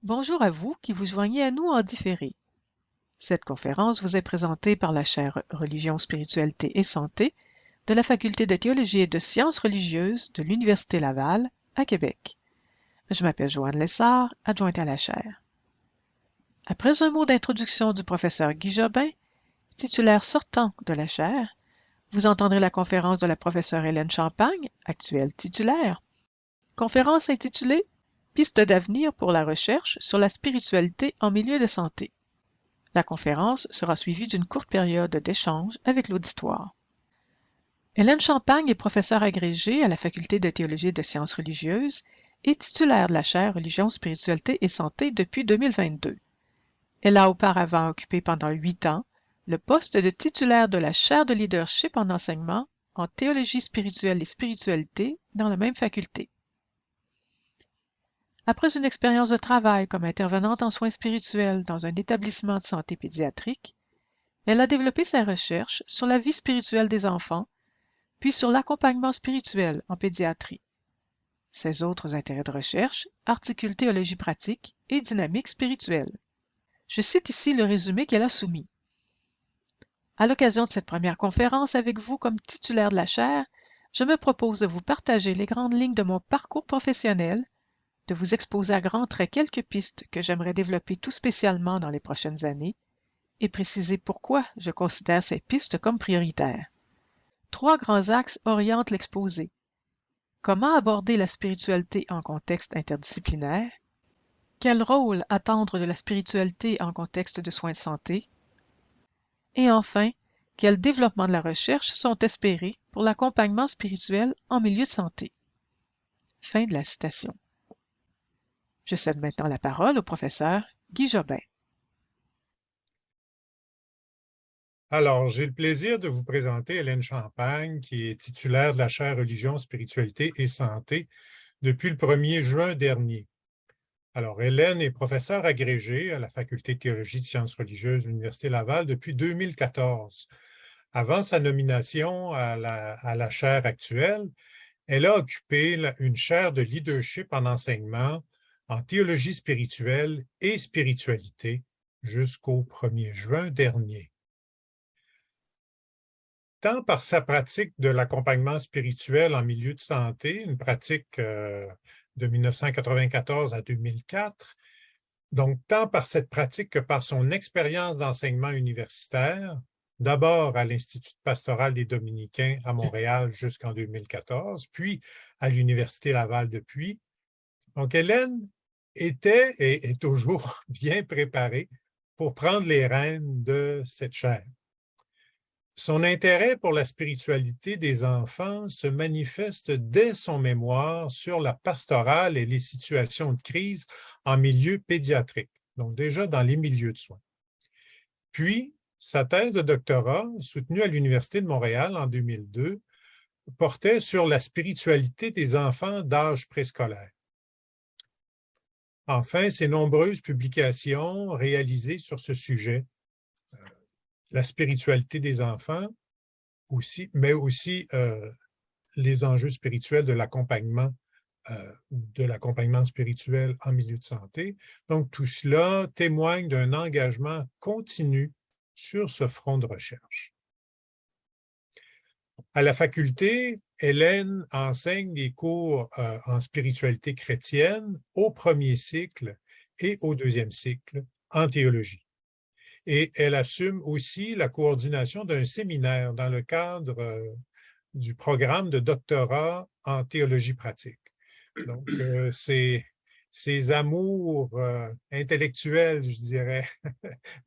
Bonjour à vous qui vous joignez à nous en différé. Cette conférence vous est présentée par la chaire Religion, Spiritualité et Santé de la Faculté de théologie et de sciences religieuses de l'Université Laval à Québec. Je m'appelle Joanne Lessard, adjointe à la chaire. Après un mot d'introduction du professeur Guy Jobin, titulaire sortant de la chaire, vous entendrez la conférence de la professeure Hélène Champagne, actuelle titulaire. Conférence intitulée Pistes d'avenir pour la recherche sur la spiritualité en milieu de santé. La conférence sera suivie d'une courte période d'échange avec l'auditoire. Hélène Champagne est professeure agrégée à la Faculté de théologie et de sciences religieuses et titulaire de la chaire Religion, Spiritualité et Santé depuis 2022. Elle a auparavant occupé pendant 8 ans le poste de titulaire de la chaire de leadership en enseignement en théologie spirituelle et spiritualité dans la même faculté. Après une expérience de travail comme intervenante en soins spirituels dans un établissement de santé pédiatrique, elle a développé ses recherches sur la vie spirituelle des enfants, puis sur l'accompagnement spirituel en pédiatrie. Ses autres intérêts de recherche articulent théologie pratique et dynamique spirituelle. Je cite ici le résumé qu'elle a soumis. À l'occasion de cette première conférence avec vous comme titulaire de la chaire, je me propose de vous partager les grandes lignes de mon parcours professionnel, de vous exposer à grands traits quelques pistes que j'aimerais développer tout spécialement dans les prochaines années, et préciser pourquoi je considère ces pistes comme prioritaires. 3 grands axes orientent l'exposé. Comment aborder la spiritualité en contexte interdisciplinaire? Quel rôle attendre de la spiritualité en contexte de soins de santé? Et enfin, quel développement de la recherche sont espérés pour l'accompagnement spirituel en milieu de santé? Fin de la citation. Je cède maintenant la parole au professeur Guy Jobin. Alors, j'ai le plaisir de vous présenter Hélène Champagne, qui est titulaire de la chaire Religion, Spiritualité et Santé depuis le 1er juin dernier. Alors, Hélène est professeure agrégée à la Faculté de théologie de sciences religieuses de l'Université Laval depuis 2014. Avant sa nomination à la chaire actuelle, elle a occupé une chaire de leadership en enseignement en théologie spirituelle et spiritualité jusqu'au 1er juin dernier. Tant par sa pratique de l'accompagnement spirituel en milieu de santé, une pratique de 1994 à 2004, donc tant par cette pratique que par son expérience d'enseignement universitaire, d'abord à l'Institut pastoral des Dominicains à Montréal jusqu'en 2014, puis à l'Université Laval depuis. Donc, Hélène était et est toujours bien préparée pour prendre les rênes de cette chaire. Son intérêt pour la spiritualité des enfants se manifeste dès son mémoire sur la pastorale et les situations de crise en milieu pédiatrique, donc déjà dans les milieux de soins. Puis, sa thèse de doctorat, soutenue à l'Université de Montréal en 2002, portait sur la spiritualité des enfants d'âge préscolaire. Enfin, ses nombreuses publications réalisées sur ce sujet, la spiritualité des enfants, mais aussi les enjeux spirituels de l'accompagnement spirituel en milieu de santé. Donc, tout cela témoigne d'un engagement continu sur ce front de recherche. À la faculté, Hélène enseigne des cours en spiritualité chrétienne au premier cycle et au deuxième cycle en théologie. Et elle assume aussi la coordination d'un séminaire dans le cadre du programme de doctorat en théologie pratique. Donc, ces amours intellectuels, je dirais,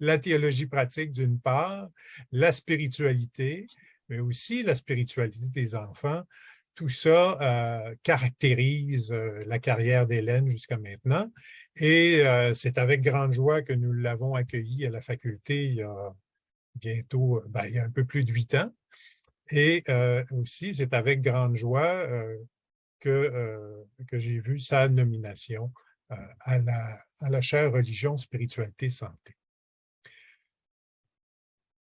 la théologie pratique d'une part, la spiritualité, mais aussi la spiritualité des enfants, tout ça caractérise la carrière d'Hélène jusqu'à maintenant. Et c'est avec grande joie que nous l'avons accueillie à la faculté il y a bientôt, il y a un peu plus de 8 ans. Et aussi, c'est avec grande joie que j'ai vu sa nomination à la chaire Religion, Spiritualité, Santé.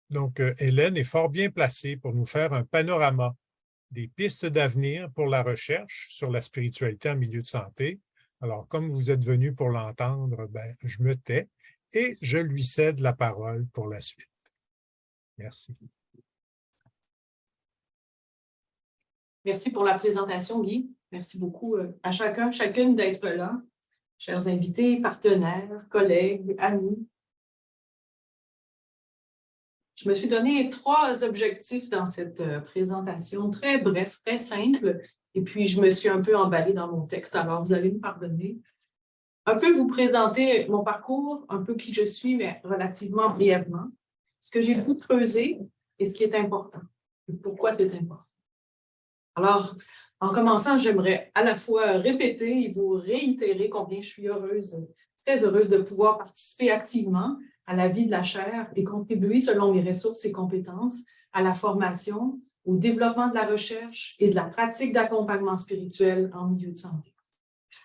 Donc, Hélène est fort bien placée pour nous faire un panorama des pistes d'avenir pour la recherche sur la spiritualité en milieu de santé, Alors, comme vous êtes venu pour l'entendre, ben, je me tais et je lui cède la parole pour la suite. Merci. Merci pour la présentation, Guy. Merci beaucoup à chacun, chacune d'être là. Chers invités, partenaires, collègues, amis. Je me suis donné 3 objectifs dans cette présentation, très bref, très simple, et puis je me suis un peu emballée dans mon texte, alors vous allez me pardonner. Un peu vous présenter mon parcours, un peu qui je suis, mais relativement brièvement, ce que j'ai pu creuser et ce qui est important, et pourquoi c'est important. Alors, en commençant, j'aimerais à la fois répéter et vous réitérer combien je suis heureuse, très heureuse de pouvoir participer activement à la vie de la chaire et contribuer selon mes ressources et compétences à la formation, au développement de la recherche et de la pratique d'accompagnement spirituel en milieu de santé.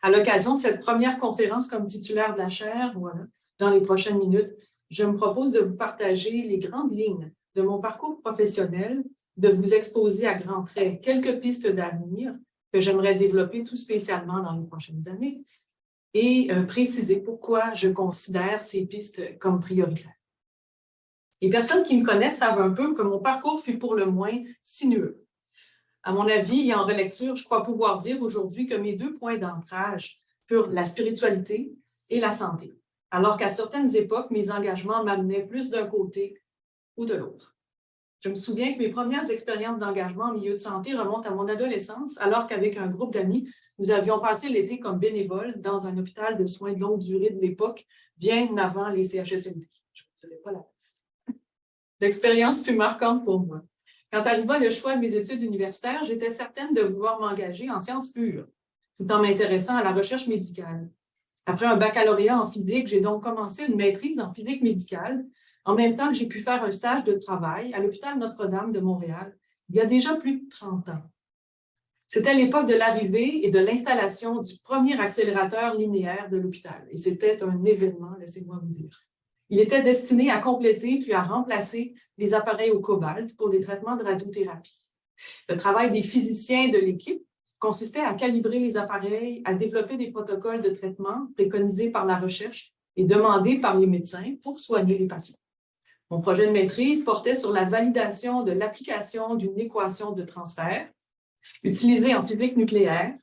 À l'occasion de cette première conférence comme titulaire de la chaire, voilà, dans les prochaines minutes, je me propose de vous partager les grandes lignes de mon parcours professionnel, de vous exposer à grands traits quelques pistes d'avenir que j'aimerais développer tout spécialement dans les prochaines années et préciser pourquoi je considère ces pistes comme prioritaires. Les personnes qui me connaissent savent un peu que mon parcours fut pour le moins sinueux. À mon avis et en relecture, je crois pouvoir dire aujourd'hui que mes 2 points d'ancrage furent la spiritualité et la santé, alors qu'à certaines époques, mes engagements m'amenaient plus d'un côté ou de l'autre. Je me souviens que mes premières expériences d'engagement en milieu de santé remontent à mon adolescence, alors qu'avec un groupe d'amis, nous avions passé l'été comme bénévoles dans un hôpital de soins de longue durée de l'époque, bien avant les CHSLD. Je ne dirais pas là. L'expérience fut marquante pour moi. Quand arriva le choix de mes études universitaires, j'étais certaine de vouloir m'engager en sciences pures, tout en m'intéressant à la recherche médicale. Après un baccalauréat en physique, j'ai donc commencé une maîtrise en physique médicale, en même temps que j'ai pu faire un stage de travail à l'hôpital Notre-Dame de Montréal, il y a déjà plus de 30 ans. C'était l'époque de l'arrivée et de l'installation du premier accélérateur linéaire de l'hôpital, et c'était un événement, laissez-moi vous dire. Il était destiné à compléter puis à remplacer les appareils au cobalt pour les traitements de radiothérapie. Le travail des physiciens de l'équipe consistait à calibrer les appareils, à développer des protocoles de traitement préconisés par la recherche et demandés par les médecins pour soigner les patients. Mon projet de maîtrise portait sur la validation de l'application d'une équation de transfert utilisée en physique nucléaire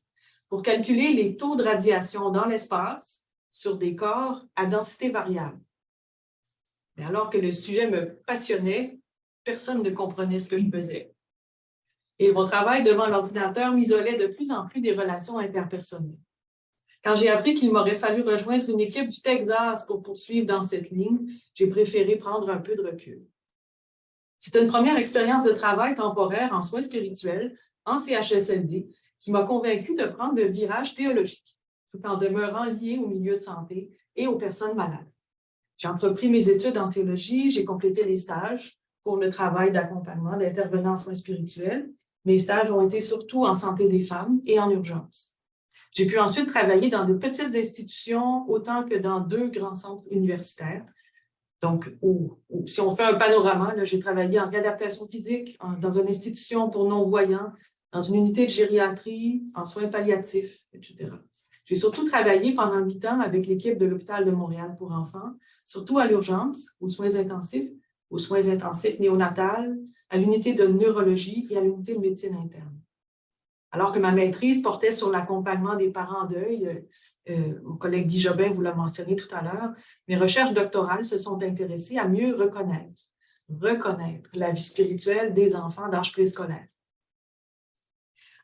pour calculer les taux de radiation dans l'espace sur des corps à densité variable. Mais alors que le sujet me passionnait, personne ne comprenait ce que je faisais. Et mon travail devant l'ordinateur m'isolait de plus en plus des relations interpersonnelles. Quand j'ai appris qu'il m'aurait fallu rejoindre une équipe du Texas pour poursuivre dans cette ligne, j'ai préféré prendre un peu de recul. C'est une première expérience de travail temporaire en soins spirituels, en CHSLD, qui m'a convaincue de prendre le virage théologique, tout en demeurant liée au milieu de santé et aux personnes malades. J'ai entrepris mes études en théologie, j'ai complété les stages pour le travail d'accompagnement d'intervenants en soins spirituels. Mes stages ont été surtout en santé des femmes et en urgence. J'ai pu ensuite travailler dans de petites institutions autant que dans 2 grands centres universitaires. Donc, si on fait un panorama, j'ai travaillé en réadaptation physique, dans une institution pour non-voyants, dans une unité de gériatrie, en soins palliatifs, etc. J'ai surtout travaillé pendant 8 ans avec l'équipe de l'hôpital de Montréal pour enfants, surtout à l'urgence, aux soins intensifs néonatales, à l'unité de neurologie et à l'unité de médecine interne. Alors que ma maîtrise portait sur l'accompagnement des parents en deuil, mon collègue Guy Jobin vous l'a mentionné tout à l'heure, mes recherches doctorales se sont intéressées à mieux reconnaître la vie spirituelle des enfants d'âge préscolaire.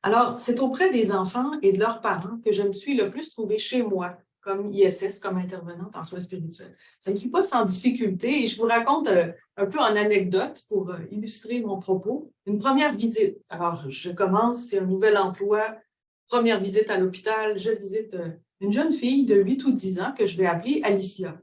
Alors, c'est auprès des enfants et de leurs parents que je me suis le plus trouvée chez moi, comme ISS, comme intervenante en soins spirituels. Ça ne fut pas sans difficulté et je vous raconte un peu en anecdote pour illustrer mon propos. Une première visite. Alors, je commence, c'est un nouvel emploi. Première visite à l'hôpital, je visite une jeune fille de 8 ou 10 ans que je vais appeler Alicia.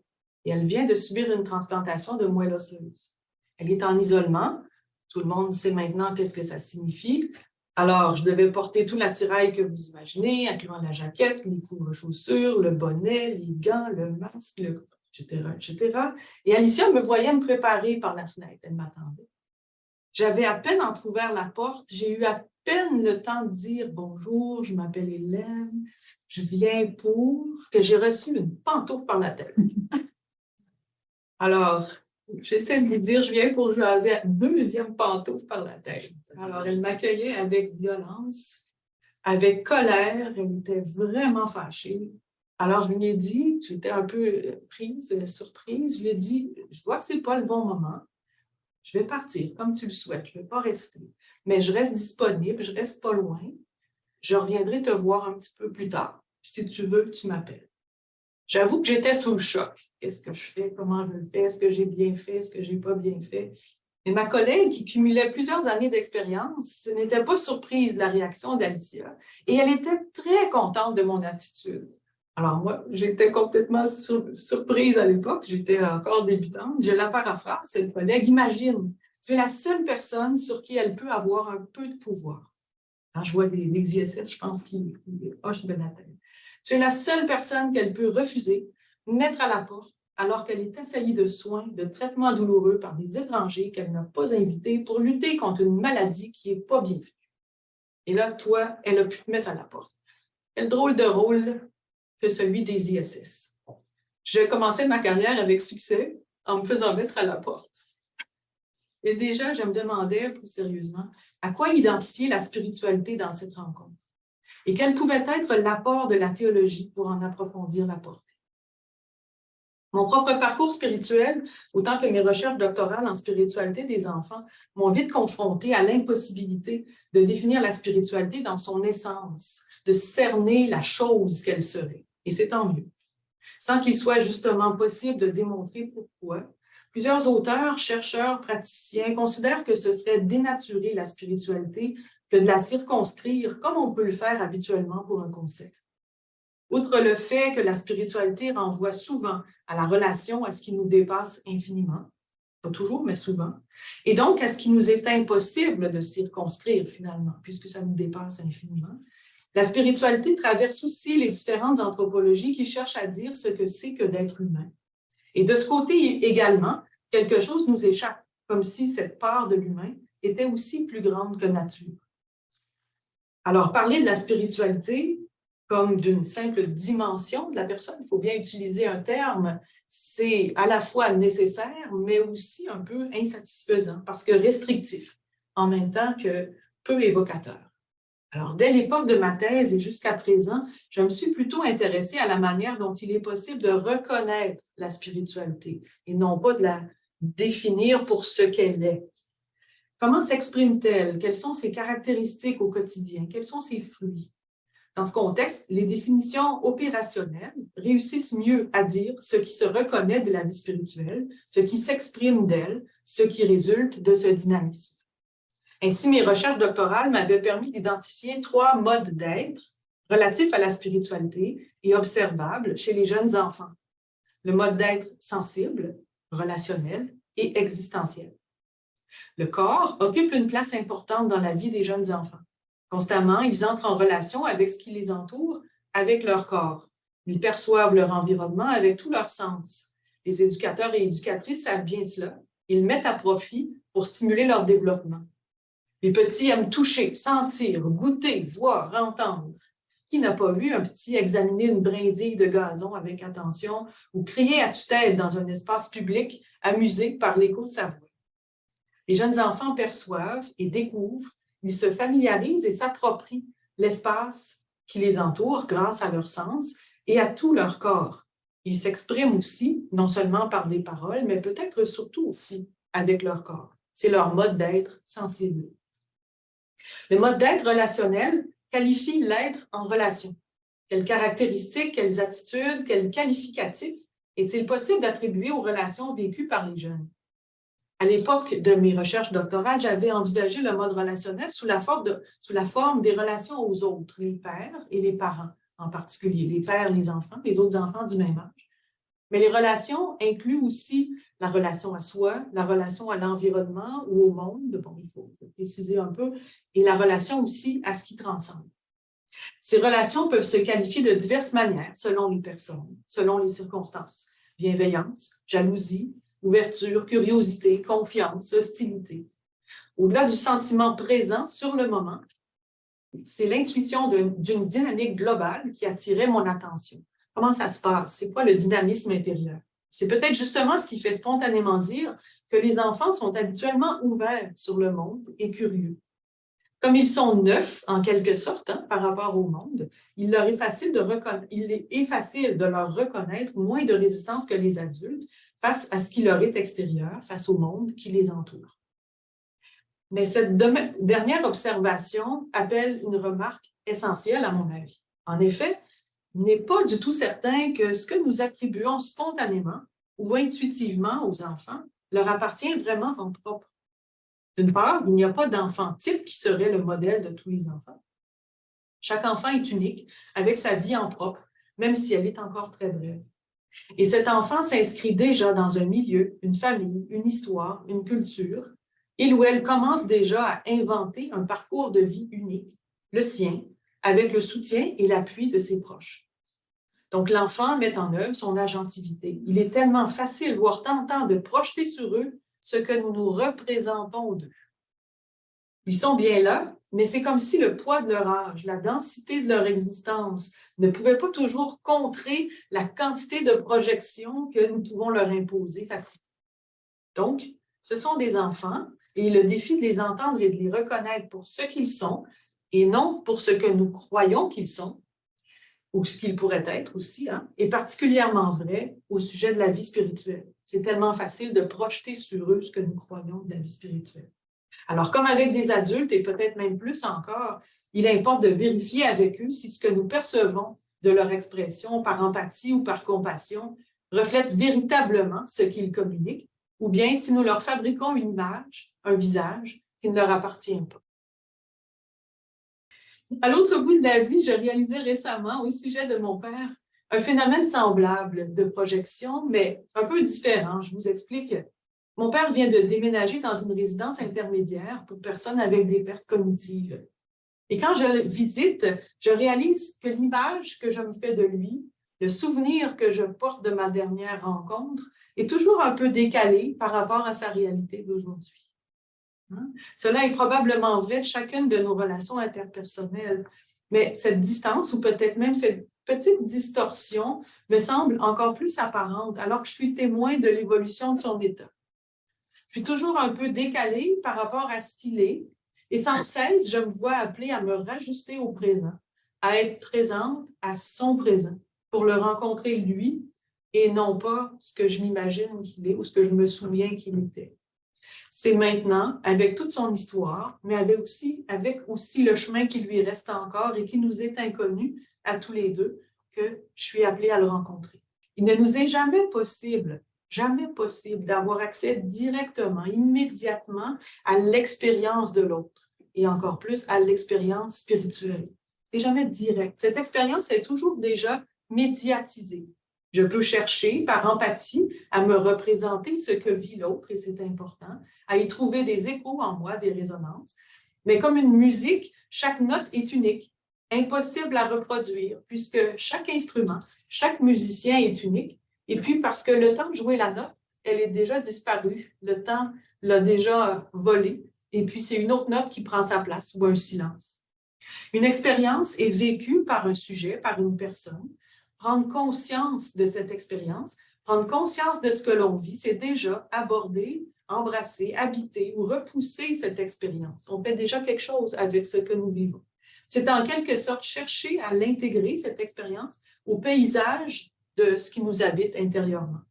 Et elle vient de subir une transplantation de moelle osseuse. Elle est en isolement. Tout le monde sait maintenant qu'est-ce que ça signifie. Alors, je devais porter tout l'attirail que vous imaginez, incluant la jaquette, les couvre-chaussures, le bonnet, les gants, le masque, etc., etc. Et Alicia me voyait me préparer par la fenêtre. Elle m'attendait. J'avais à peine entrouvert la porte, j'ai eu à peine le temps de dire « Bonjour, je m'appelle Hélène, je viens pour… » que j'ai reçu une pantoufle par la tête. Alors, j'essaie de lui dire « Je viens pour jaser », deuxième pantoufle par la tête. Alors, elle m'accueillait avec violence, avec colère, elle était vraiment fâchée. Alors, je lui ai dit, j'étais un peu surprise, je lui ai dit « Je vois que ce n'est pas le bon moment. Je vais partir comme tu le souhaites, je ne vais pas rester. Mais je reste disponible, je ne reste pas loin. Je reviendrai te voir un petit peu plus tard. Puis si tu veux, tu m'appelles. » J'avoue que j'étais sous le choc. Qu'est-ce que je fais? Comment je le fais? Est-ce que j'ai bien fait? Est-ce que je n'ai pas bien fait? Et ma collègue, qui cumulait plusieurs années d'expérience, n'était pas surprise de la réaction d'Alicia. Et elle était très contente de mon attitude. Alors moi, j'étais complètement surprise à l'époque. J'étais encore débutante. Je la paraphrase, cette collègue. Imagine, tu es la seule personne sur qui elle peut avoir un peu de pouvoir. Quand je vois des ISS, je pense qu'ils hochent de la tête. Tu es la seule personne qu'elle peut refuser, mettre à la porte, alors qu'elle est assaillie de soins, de traitements douloureux par des étrangers qu'elle n'a pas invités pour lutter contre une maladie qui n'est pas bien vue. Et là, toi, elle a pu te mettre à la porte. Quel drôle de rôle que celui des ISS. Je commençais ma carrière avec succès en me faisant mettre à la porte. Et déjà, je me demandais, plus sérieusement, à quoi identifier la spiritualité dans cette rencontre et quel pouvait être l'apport de la théologie pour en approfondir la portée. Mon propre parcours spirituel, autant que mes recherches doctorales en spiritualité des enfants, m'ont vite confrontée à l'impossibilité de définir la spiritualité dans son essence, de cerner la chose qu'elle serait. Et c'est tant mieux. Sans qu'il soit justement possible de démontrer pourquoi, plusieurs auteurs, chercheurs, praticiens considèrent que ce serait dénaturer la spiritualité que de la circonscrire comme on peut le faire habituellement pour un concept. Outre le fait que la spiritualité renvoie souvent à la relation, à ce qui nous dépasse infiniment, pas toujours, mais souvent, et donc à ce qui nous est impossible de circonscrire finalement, puisque ça nous dépasse infiniment, la spiritualité traverse aussi les différentes anthropologies qui cherchent à dire ce que c'est que d'être humain. Et de ce côté également, quelque chose nous échappe, comme si cette part de l'humain était aussi plus grande que nature. Alors, parler de la spiritualité comme d'une simple dimension de la personne, il faut bien utiliser un terme, c'est à la fois nécessaire, mais aussi un peu insatisfaisant, parce que restrictif, en même temps que peu évocateur. Alors, dès l'époque de ma thèse et jusqu'à présent, je me suis plutôt intéressée à la manière dont il est possible de reconnaître la spiritualité et non pas de la définir pour ce qu'elle est. Comment s'exprime-t-elle? Quelles sont ses caractéristiques au quotidien? Quels sont ses fruits? Dans ce contexte, les définitions opérationnelles réussissent mieux à dire ce qui se reconnaît de la vie spirituelle, ce qui s'exprime d'elle, ce qui résulte de ce dynamisme. Ainsi, mes recherches doctorales m'avaient permis d'identifier 3 modes d'être relatifs à la spiritualité et observables chez les jeunes enfants. Le mode d'être sensible, relationnel et existentiel. Le corps occupe une place importante dans la vie des jeunes enfants. Constamment, ils entrent en relation avec ce qui les entoure, avec leur corps. Ils perçoivent leur environnement avec tous leurs sens. Les éducateurs et éducatrices savent bien cela. Ils le mettent à profit pour stimuler leur développement. Les petits aiment toucher, sentir, goûter, voir, entendre. Qui n'a pas vu un petit examiner une brindille de gazon avec attention ou crier à tue-tête dans un espace public amusé par l'écho de sa voix? Les jeunes enfants perçoivent et découvrent, ils se familiarisent et s'approprient l'espace qui les entoure grâce à leur sens et à tout leur corps. Ils s'expriment aussi, non seulement par des paroles, mais peut-être surtout aussi avec leur corps. C'est leur mode d'être sensible. Le mode d'être relationnel qualifie l'être en relation. Quelles caractéristiques, quelles attitudes, quels qualificatifs est-il possible d'attribuer aux relations vécues par les jeunes? À l'époque de mes recherches doctorales, j'avais envisagé le mode relationnel sous la forme des relations aux autres, les pères et les parents en particulier, les pères, les enfants, les autres enfants du même âge. Mais les relations incluent aussi la relation à soi, la relation à l'environnement ou au monde, bon, il faut préciser un peu, et la relation aussi à ce qui transcende. Ces relations peuvent se qualifier de diverses manières selon les personnes, selon les circonstances. Bienveillance, jalousie, ouverture, curiosité, confiance, hostilité. Au-delà du sentiment présent sur le moment, c'est l'intuition d'une dynamique globale qui attirait mon attention. Comment ça se passe? C'est quoi le dynamisme intérieur? C'est peut-être justement ce qui fait spontanément dire que les enfants sont habituellement ouverts sur le monde et curieux. Comme ils sont neufs, en quelque sorte, par rapport au monde, il est facile de leur reconnaître moins de résistance que les adultes face à ce qui leur est extérieur, face au monde qui les entoure. Mais cette dernière observation appelle une remarque essentielle à mon avis. En effet, il n'est pas du tout certain que ce que nous attribuons spontanément ou intuitivement aux enfants leur appartient vraiment en propre. D'une part, il n'y a pas d'enfant type qui serait le modèle de tous les enfants. Chaque enfant est unique, avec sa vie en propre, même si elle est encore très brève. Et cet enfant s'inscrit déjà dans un milieu, une famille, une histoire, une culture, il ou elle commence déjà à inventer un parcours de vie unique, le sien, avec le soutien et l'appui de ses proches. Donc, l'enfant met en œuvre son agentivité. Il est tellement facile, voire tentant, de projeter sur eux ce que nous nous représentons d'eux. Ils sont bien là, mais c'est comme si le poids de leur âge, la densité de leur existence ne pouvait pas toujours contrer la quantité de projections que nous pouvons leur imposer facilement. Donc, ce sont des enfants et le défi de les entendre et de les reconnaître pour ce qu'ils sont et non pour ce que nous croyons qu'ils sont ou ce qu'ils pourraient être aussi, est particulièrement vrai au sujet de la vie spirituelle. C'est tellement facile de projeter sur eux ce que nous croyons de la vie spirituelle. Alors, comme avec des adultes, et peut-être même plus encore, il importe de vérifier avec eux si ce que nous percevons de leur expression par empathie ou par compassion reflète véritablement ce qu'ils communiquent, ou bien si nous leur fabriquons une image, un visage, qui ne leur appartient pas. À l'autre bout de la vie, je réalisais récemment, au sujet de mon père, un phénomène semblable de projection, mais un peu différent. Je vous explique. Mon père vient de déménager dans une résidence intermédiaire pour personnes avec des pertes cognitives. Et quand je le visite, je réalise que l'image que je me fais de lui, le souvenir que je porte de ma dernière rencontre, est toujours un peu décalé par rapport à sa réalité d'aujourd'hui. Cela est probablement vrai de chacune de nos relations interpersonnelles, mais cette distance, ou peut-être même cette petite distorsion, me semble encore plus apparente alors que je suis témoin de l'évolution de son état. Je suis toujours un peu décalée par rapport à ce qu'il est, et sans cesse, je me vois appelée à me rajuster au présent, à être présente à son présent, pour le rencontrer lui, et non pas ce que je m'imagine qu'il est ou ce que je me souviens qu'il était. C'est maintenant, avec toute son histoire, mais avec aussi le chemin qui lui reste encore et qui nous est inconnu à tous les deux, que je suis appelée à le rencontrer. Il ne nous est jamais possible d'avoir accès directement, immédiatement à l'expérience de l'autre et encore plus à l'expérience spirituelle. C'est jamais direct. Cette expérience est toujours déjà médiatisée. Je peux chercher, par empathie, à me représenter ce que vit l'autre, et c'est important, à y trouver des échos en moi, des résonances. Mais comme une musique, chaque note est unique, impossible à reproduire, puisque chaque instrument, chaque musicien est unique. Et puis, parce que le temps de jouer la note, elle est déjà disparue, le temps l'a déjà volé, et puis c'est une autre note qui prend sa place, ou un silence. Une expérience est vécue par un sujet, par une personne. Prendre conscience de cette expérience, prendre conscience de ce que l'on vit, c'est déjà aborder, embrasser, habiter ou repousser cette expérience. On fait déjà quelque chose avec ce que nous vivons. C'est en quelque sorte chercher à l'intégrer, cette expérience, au paysage de ce qui nous habite intérieurement.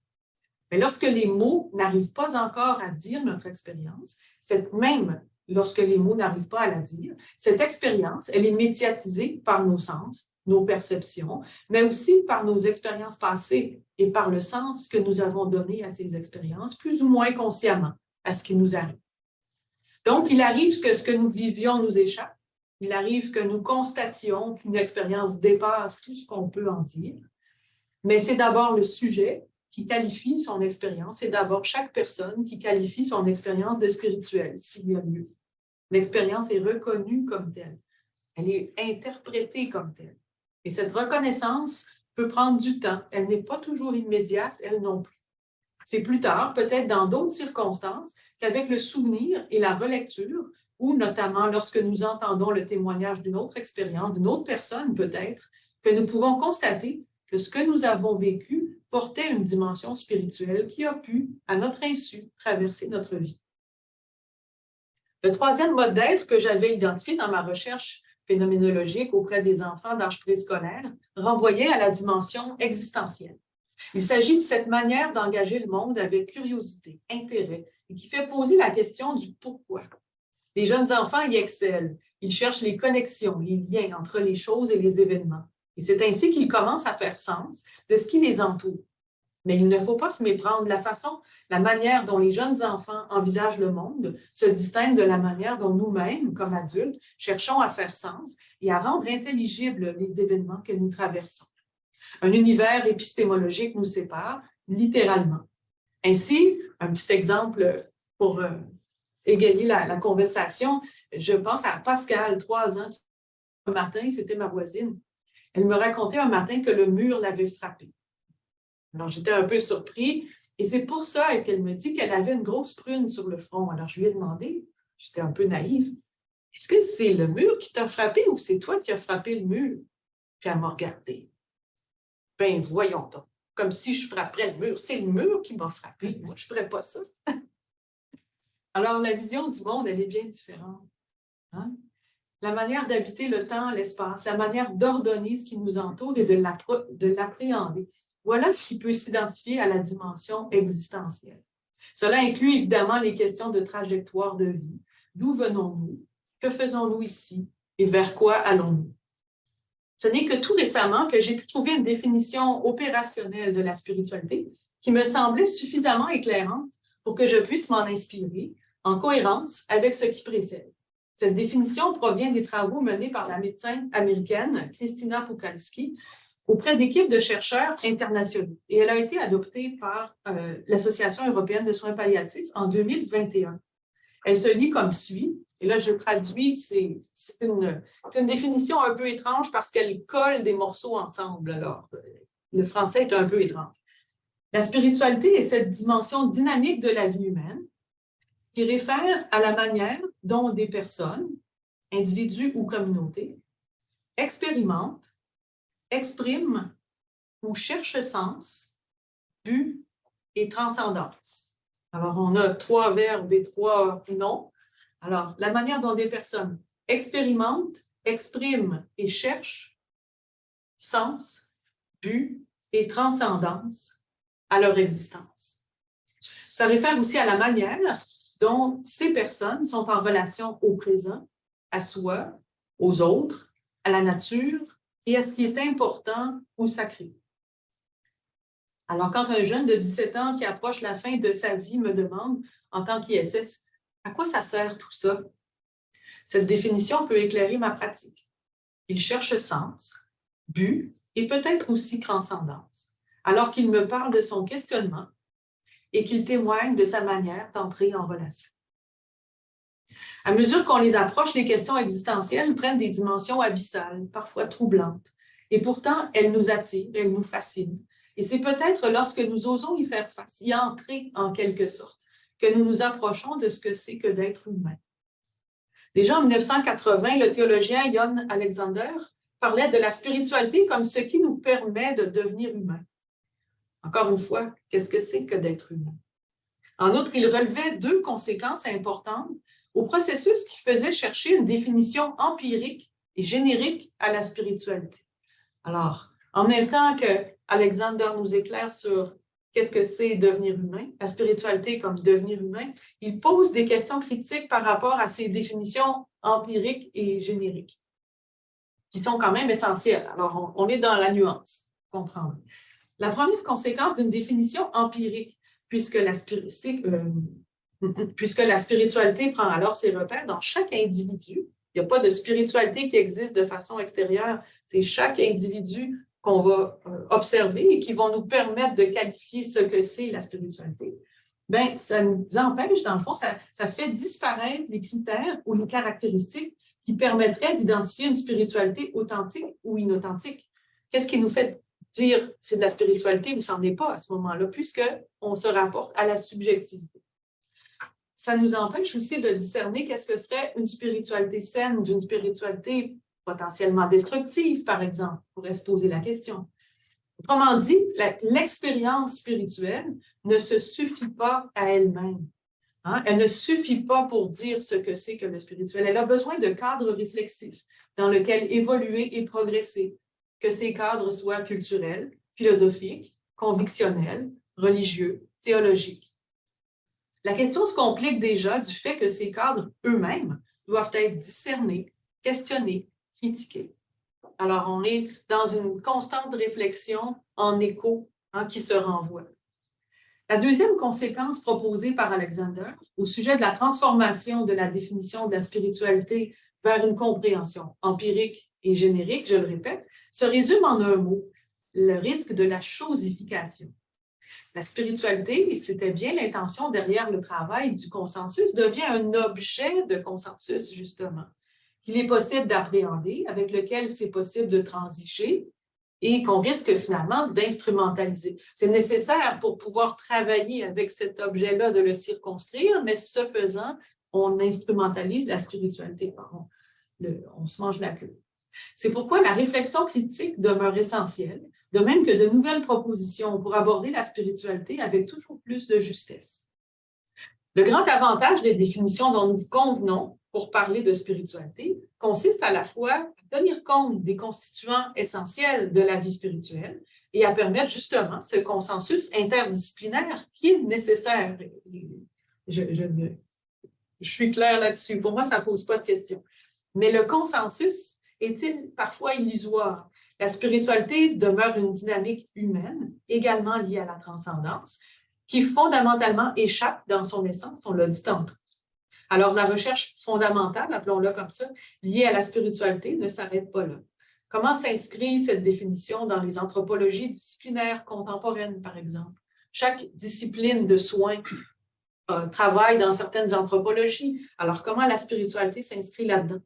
Mais lorsque les mots n'arrivent pas encore à dire notre expérience, même lorsque les mots n'arrivent pas à la dire, cette expérience, elle est médiatisée par nos sens, nos perceptions, mais aussi par nos expériences passées et par le sens que nous avons donné à ces expériences, plus ou moins consciemment à ce qui nous arrive. Donc, il arrive que ce que nous vivions nous échappe. Il arrive que nous constations qu'une expérience dépasse tout ce qu'on peut en dire. Mais c'est d'abord le sujet qui qualifie son expérience. C'est d'abord chaque personne qui qualifie son expérience de spirituelle, s'il y a lieu. L'expérience est reconnue comme telle. Elle est interprétée comme telle. Et cette reconnaissance peut prendre du temps. Elle n'est pas toujours immédiate, elle non plus. C'est plus tard, peut-être dans d'autres circonstances, qu'avec le souvenir et la relecture, ou notamment lorsque nous entendons le témoignage d'une autre expérience, d'une autre personne peut-être, que nous pouvons constater que ce que nous avons vécu portait une dimension spirituelle qui a pu, à notre insu, traverser notre vie. Le troisième mode d'être que j'avais identifié dans ma recherche phénoménologique auprès des enfants d'âge préscolaire renvoyait à la dimension existentielle. Il s'agit de cette manière d'engager le monde avec curiosité, intérêt, et qui fait poser la question du pourquoi. Les jeunes enfants y excellent. Ils cherchent les connexions, les liens entre les choses et les événements. Et c'est ainsi qu'ils commencent à faire sens de ce qui les entoure. Mais il ne faut pas se méprendre. La manière dont les jeunes enfants envisagent le monde se distingue de la manière dont nous-mêmes, comme adultes, cherchons à faire sens et à rendre intelligibles les événements que nous traversons. Un univers épistémologique nous sépare, littéralement. Ainsi, un petit exemple pour égayer la conversation, je pense à Pascal, 3 ans, un matin, c'était ma voisine. Elle me racontait un matin que le mur l'avait frappée. Alors, j'étais un peu surpris et c'est pour ça qu'elle me dit qu'elle avait une grosse prune sur le front. Alors, je lui ai demandé, j'étais un peu naïve, est-ce que c'est le mur qui t'a frappé ou c'est toi qui as frappé le mur? Puis elle m'a regardé. Ben, voyons donc, comme si je frapperais le mur. C'est le mur qui m'a frappé. Moi, je ne ferais pas ça. Alors, la vision du monde, elle est bien différente. Hein? La manière d'habiter le temps, l'espace, la manière d'ordonner ce qui nous entoure et de l'appréhender. Voilà ce qui peut s'identifier à la dimension existentielle. Cela inclut évidemment les questions de trajectoire de vie. D'où venons-nous? Que faisons-nous ici? Et vers quoi allons-nous? Ce n'est que tout récemment que j'ai pu trouver une définition opérationnelle de la spiritualité qui me semblait suffisamment éclairante pour que je puisse m'en inspirer en cohérence avec ce qui précède. Cette définition provient des travaux menés par la médecin américaine Christina Puchalski auprès d'équipes de chercheurs internationaux. Et elle a été adoptée par l'Association européenne de soins palliatifs en 2021. Elle se lit comme suit, et là je traduis, c'est une définition un peu étrange parce qu'elle colle des morceaux ensemble. Alors, le français est un peu étrange. La spiritualité est cette dimension dynamique de la vie humaine qui réfère à la manière dont des personnes, individus ou communautés, expérimentent, expriment ou cherchent sens, but et transcendance. Alors, on a 3 verbes et 3 noms. Alors, la manière dont des personnes expérimentent, expriment et cherchent sens, but et transcendance à leur existence. Ça réfère aussi à la manière dont ces personnes sont en relation au présent, à soi, aux autres, à la nature et à ce qui est important ou sacré. Alors, quand un jeune de 17 ans qui approche la fin de sa vie me demande, en tant qu'ISS, à quoi ça sert tout ça? Cette définition peut éclairer ma pratique. Il cherche sens, but et peut-être aussi transcendance, alors qu'il me parle de son questionnement et qu'il témoigne de sa manière d'entrer en relation. À mesure qu'on les approche, les questions existentielles prennent des dimensions abyssales, parfois troublantes, et pourtant elles nous attirent, elles nous fascinent. Et c'est peut-être lorsque nous osons y faire face, y entrer en quelque sorte, que nous nous approchons de ce que c'est que d'être humain. Déjà en 1980, le théologien John Alexander parlait de la spiritualité comme ce qui nous permet de devenir humain. Encore une fois, qu'est-ce que c'est que d'être humain? En outre, il relevait 2 conséquences importantes au processus qui faisait chercher une définition empirique et générique à la spiritualité. Alors, en même temps que Alexander nous éclaire sur qu'est-ce que c'est devenir humain, la spiritualité comme devenir humain, il pose des questions critiques par rapport à ces définitions empiriques et génériques, qui sont quand même essentielles. Alors, on est dans la nuance, comprendre. La première conséquence d'une définition empirique, puisque la spiritualité prend alors ses repères dans chaque individu, il n'y a pas de spiritualité qui existe de façon extérieure, c'est chaque individu qu'on va observer et qui vont nous permettre de qualifier ce que c'est la spiritualité. Bien, ça nous empêche, dans le fond, ça fait disparaître les critères ou les caractéristiques qui permettraient d'identifier une spiritualité authentique ou inauthentique. Qu'est-ce qui nous fait dire c'est de la spiritualité ou c'en est pas à ce moment-là, puisqu'on se rapporte à la subjectivité. ça nous empêche aussi de discerner qu'est-ce que serait une spiritualité saine d'une spiritualité potentiellement destructive, par exemple. On pourrait se poser la question. Autrement dit, l'expérience spirituelle ne se suffit pas à elle-même. Hein? Elle ne suffit pas pour dire ce que c'est que le spirituel. Elle a besoin de cadres réflexifs dans lesquels évoluer et progresser, que ces cadres soient culturels, philosophiques, convictionnels, religieux, théologiques. La question se complique déjà du fait que ces cadres eux-mêmes doivent être discernés, questionnés, critiqués. Alors, on est dans une constante réflexion en écho qui se renvoie. La deuxième conséquence proposée par Alexander au sujet de la transformation de la définition de la spiritualité vers une compréhension empirique et générique, je le répète, se résume en un mot, le risque de la chosification. La spiritualité, et c'était bien l'intention derrière le travail du consensus, devient un objet de consensus, justement, qu'il est possible d'appréhender, avec lequel c'est possible de transiger et qu'on risque finalement d'instrumentaliser. C'est nécessaire pour pouvoir travailler avec cet objet-là, de le circonscrire, mais ce faisant, on instrumentalise la spiritualité. On se mange la queue. C'est pourquoi la réflexion critique demeure essentielle, de même que de nouvelles propositions pour aborder la spiritualité avec toujours plus de justesse. Le grand avantage des définitions dont nous convenons pour parler de spiritualité consiste à la fois à tenir compte des constituants essentiels de la vie spirituelle et à permettre justement ce consensus interdisciplinaire qui est nécessaire. Je suis claire là-dessus. Pour moi, ça ne pose pas de question. Mais le consensus est-il parfois illusoire? La spiritualité demeure une dynamique humaine, également liée à la transcendance, qui fondamentalement échappe dans son essence, on l'a dit tantôt. Alors, la recherche fondamentale, appelons-la comme ça, liée à la spiritualité, ne s'arrête pas là. Comment s'inscrit cette définition dans les anthropologies disciplinaires contemporaines, par exemple? Chaque discipline de soins travaille dans certaines anthropologies. Alors, comment la spiritualité s'inscrit là-dedans?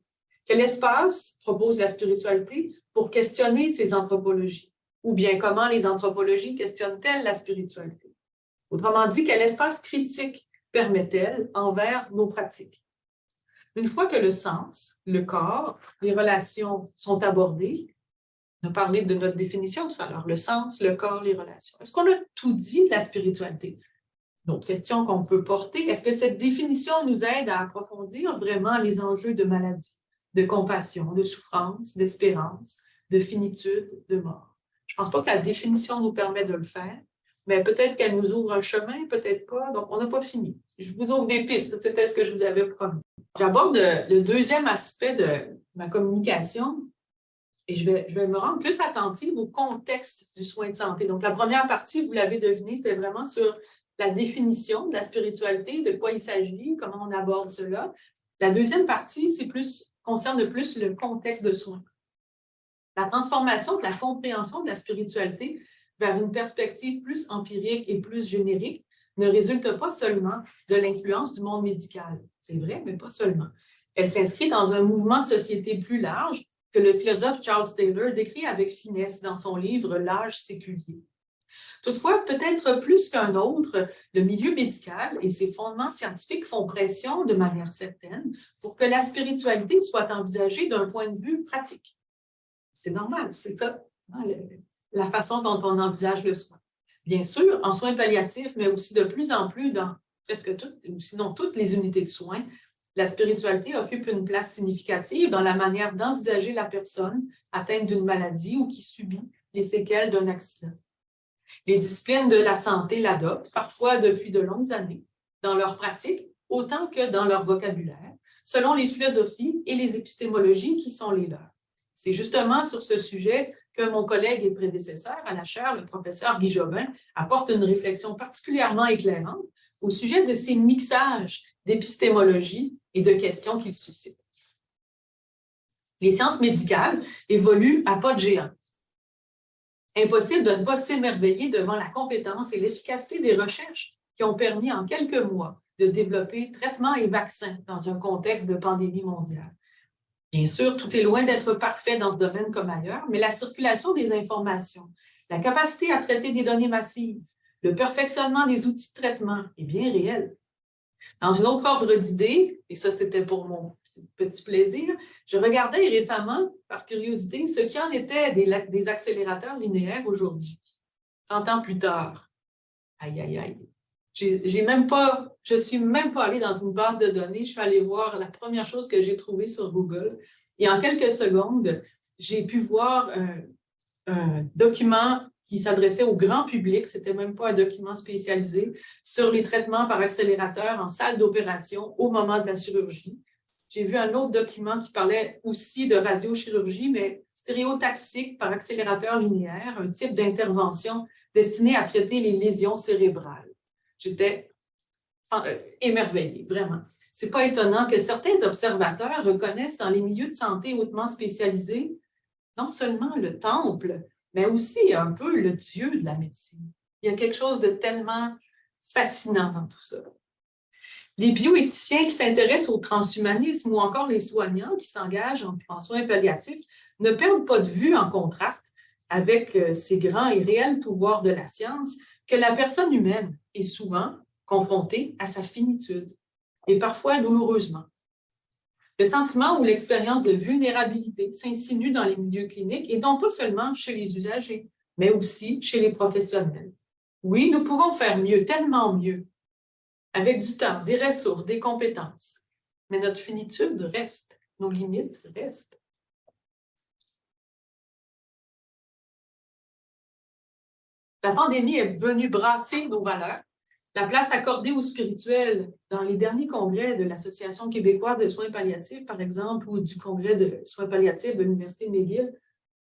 Quel espace propose la spiritualité pour questionner ces anthropologies? Ou bien comment les anthropologies questionnent-elles la spiritualité? Autrement dit, quel espace critique permet-elle envers nos pratiques? Une fois que le sens, le corps, les relations sont abordés, on a parlé de notre définition tout à l'heure, le sens, le corps, les relations. Est-ce qu'on a tout dit de la spiritualité? Une autre question qu'on peut porter, est-ce que cette définition nous aide à approfondir vraiment les enjeux de maladie, de compassion, de souffrance, d'espérance, de finitude, de mort? Je ne pense pas que la définition nous permet de le faire, mais peut-être qu'elle nous ouvre un chemin, peut-être pas. Donc, on n'a pas fini. Je vous ouvre des pistes, c'était ce que je vous avais promis. J'aborde le deuxième aspect de ma communication et je vais me rendre plus attentive au contexte du soin de santé. Donc, la première partie, vous l'avez deviné, c'était vraiment sur la définition de la spiritualité, de quoi il s'agit, comment on aborde cela. La deuxième partie, concerne plus le contexte de soins. La transformation de la compréhension de la spiritualité vers une perspective plus empirique et plus générique ne résulte pas seulement de l'influence du monde médical. C'est vrai, mais pas seulement. Elle s'inscrit dans un mouvement de société plus large que le philosophe Charles Taylor décrit avec finesse dans son livre « L'âge séculier ». Toutefois, peut-être plus qu'un autre, le milieu médical et ses fondements scientifiques font pression de manière certaine pour que la spiritualité soit envisagée d'un point de vue pratique. C'est normal, c'est ça, hein, la façon dont on envisage le soin. Bien sûr, en soins palliatifs, mais aussi de plus en plus dans presque toutes, ou sinon toutes les unités de soins, la spiritualité occupe une place significative dans la manière d'envisager la personne atteinte d'une maladie ou qui subit les séquelles d'un accident. Les disciplines de la santé l'adoptent, parfois depuis de longues années, dans leur pratique, autant que dans leur vocabulaire, selon les philosophies et les épistémologies qui sont les leurs. C'est justement sur ce sujet que mon collègue et prédécesseur à la chaire, le professeur Guy Jobin, apporte une réflexion particulièrement éclairante au sujet de ces mixages d'épistémologie et de questions qu'ils suscitent. Les sciences médicales évoluent à pas de géant. Impossible de ne pas s'émerveiller devant la compétence et l'efficacité des recherches qui ont permis en quelques mois de développer traitements et vaccins dans un contexte de pandémie mondiale. Bien sûr, tout est loin d'être parfait dans ce domaine comme ailleurs, mais la circulation des informations, la capacité à traiter des données massives, le perfectionnement des outils de traitement est bien réel. Dans un autre ordre d'idées, et ça c'était pour mon petit plaisir, je regardais récemment, par curiosité, ce qui en était des accélérateurs linéaires aujourd'hui, 30 ans plus tard. Aïe, aïe, aïe. Je ne suis même pas allée dans une base de données, je suis allée voir la première chose que j'ai trouvée sur Google. Et en quelques secondes, j'ai pu voir un document qui s'adressait au grand public, ce n'était même pas un document spécialisé, sur les traitements par accélérateur en salle d'opération au moment de la chirurgie. J'ai vu un autre document qui parlait aussi de radiochirurgie, mais stéréotaxique par accélérateur linéaire, un type d'intervention destinée à traiter les lésions cérébrales. J'étais émerveillée, vraiment. Ce n'est pas étonnant que certains observateurs reconnaissent dans les milieux de santé hautement spécialisés non seulement le temple, mais aussi un peu le dieu de la médecine. Il y a quelque chose de tellement fascinant dans tout ça. Les bioéthiciens qui s'intéressent au transhumanisme ou encore les soignants qui s'engagent en soins palliatifs ne perdent pas de vue, en contraste avec ces grands et réels pouvoirs de la science, que la personne humaine est souvent confrontée à sa finitude, et parfois douloureusement. Le sentiment ou l'expérience de vulnérabilité s'insinue dans les milieux cliniques et non pas seulement chez les usagers, mais aussi chez les professionnels. Oui, nous pouvons faire mieux, tellement mieux, avec du temps, des ressources, des compétences. Mais notre finitude reste, nos limites restent. La pandémie est venue brasser nos valeurs. La place accordée au spirituel dans les derniers congrès de l'Association québécoise de soins palliatifs, par exemple, ou du congrès de soins palliatifs de l'Université de McGill,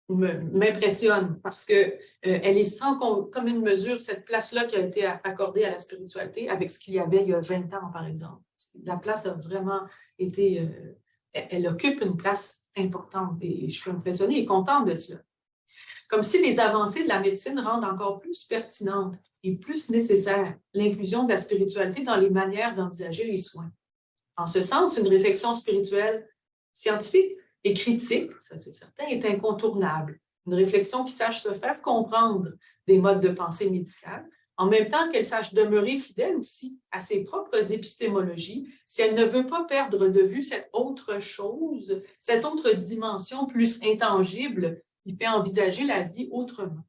m'impressionne parce qu'elle est sans commune mesure cette place-là qui a été accordée à la spiritualité avec ce qu'il y avait il y a 20 ans, par exemple. La place a vraiment été... elle occupe une place importante et je suis impressionnée et contente de cela. Comme si les avancées de la médecine rendent encore plus pertinente et plus nécessaire l'inclusion de la spiritualité dans les manières d'envisager les soins. En ce sens, une réflexion spirituelle scientifique et critique, ça c'est certain, est incontournable. Une réflexion qui sache se faire comprendre des modes de pensée médicale, en même temps qu'elle sache demeurer fidèle aussi à ses propres épistémologies, si elle ne veut pas perdre de vue cette autre chose, cette autre dimension plus intangible qui fait envisager la vie autrement.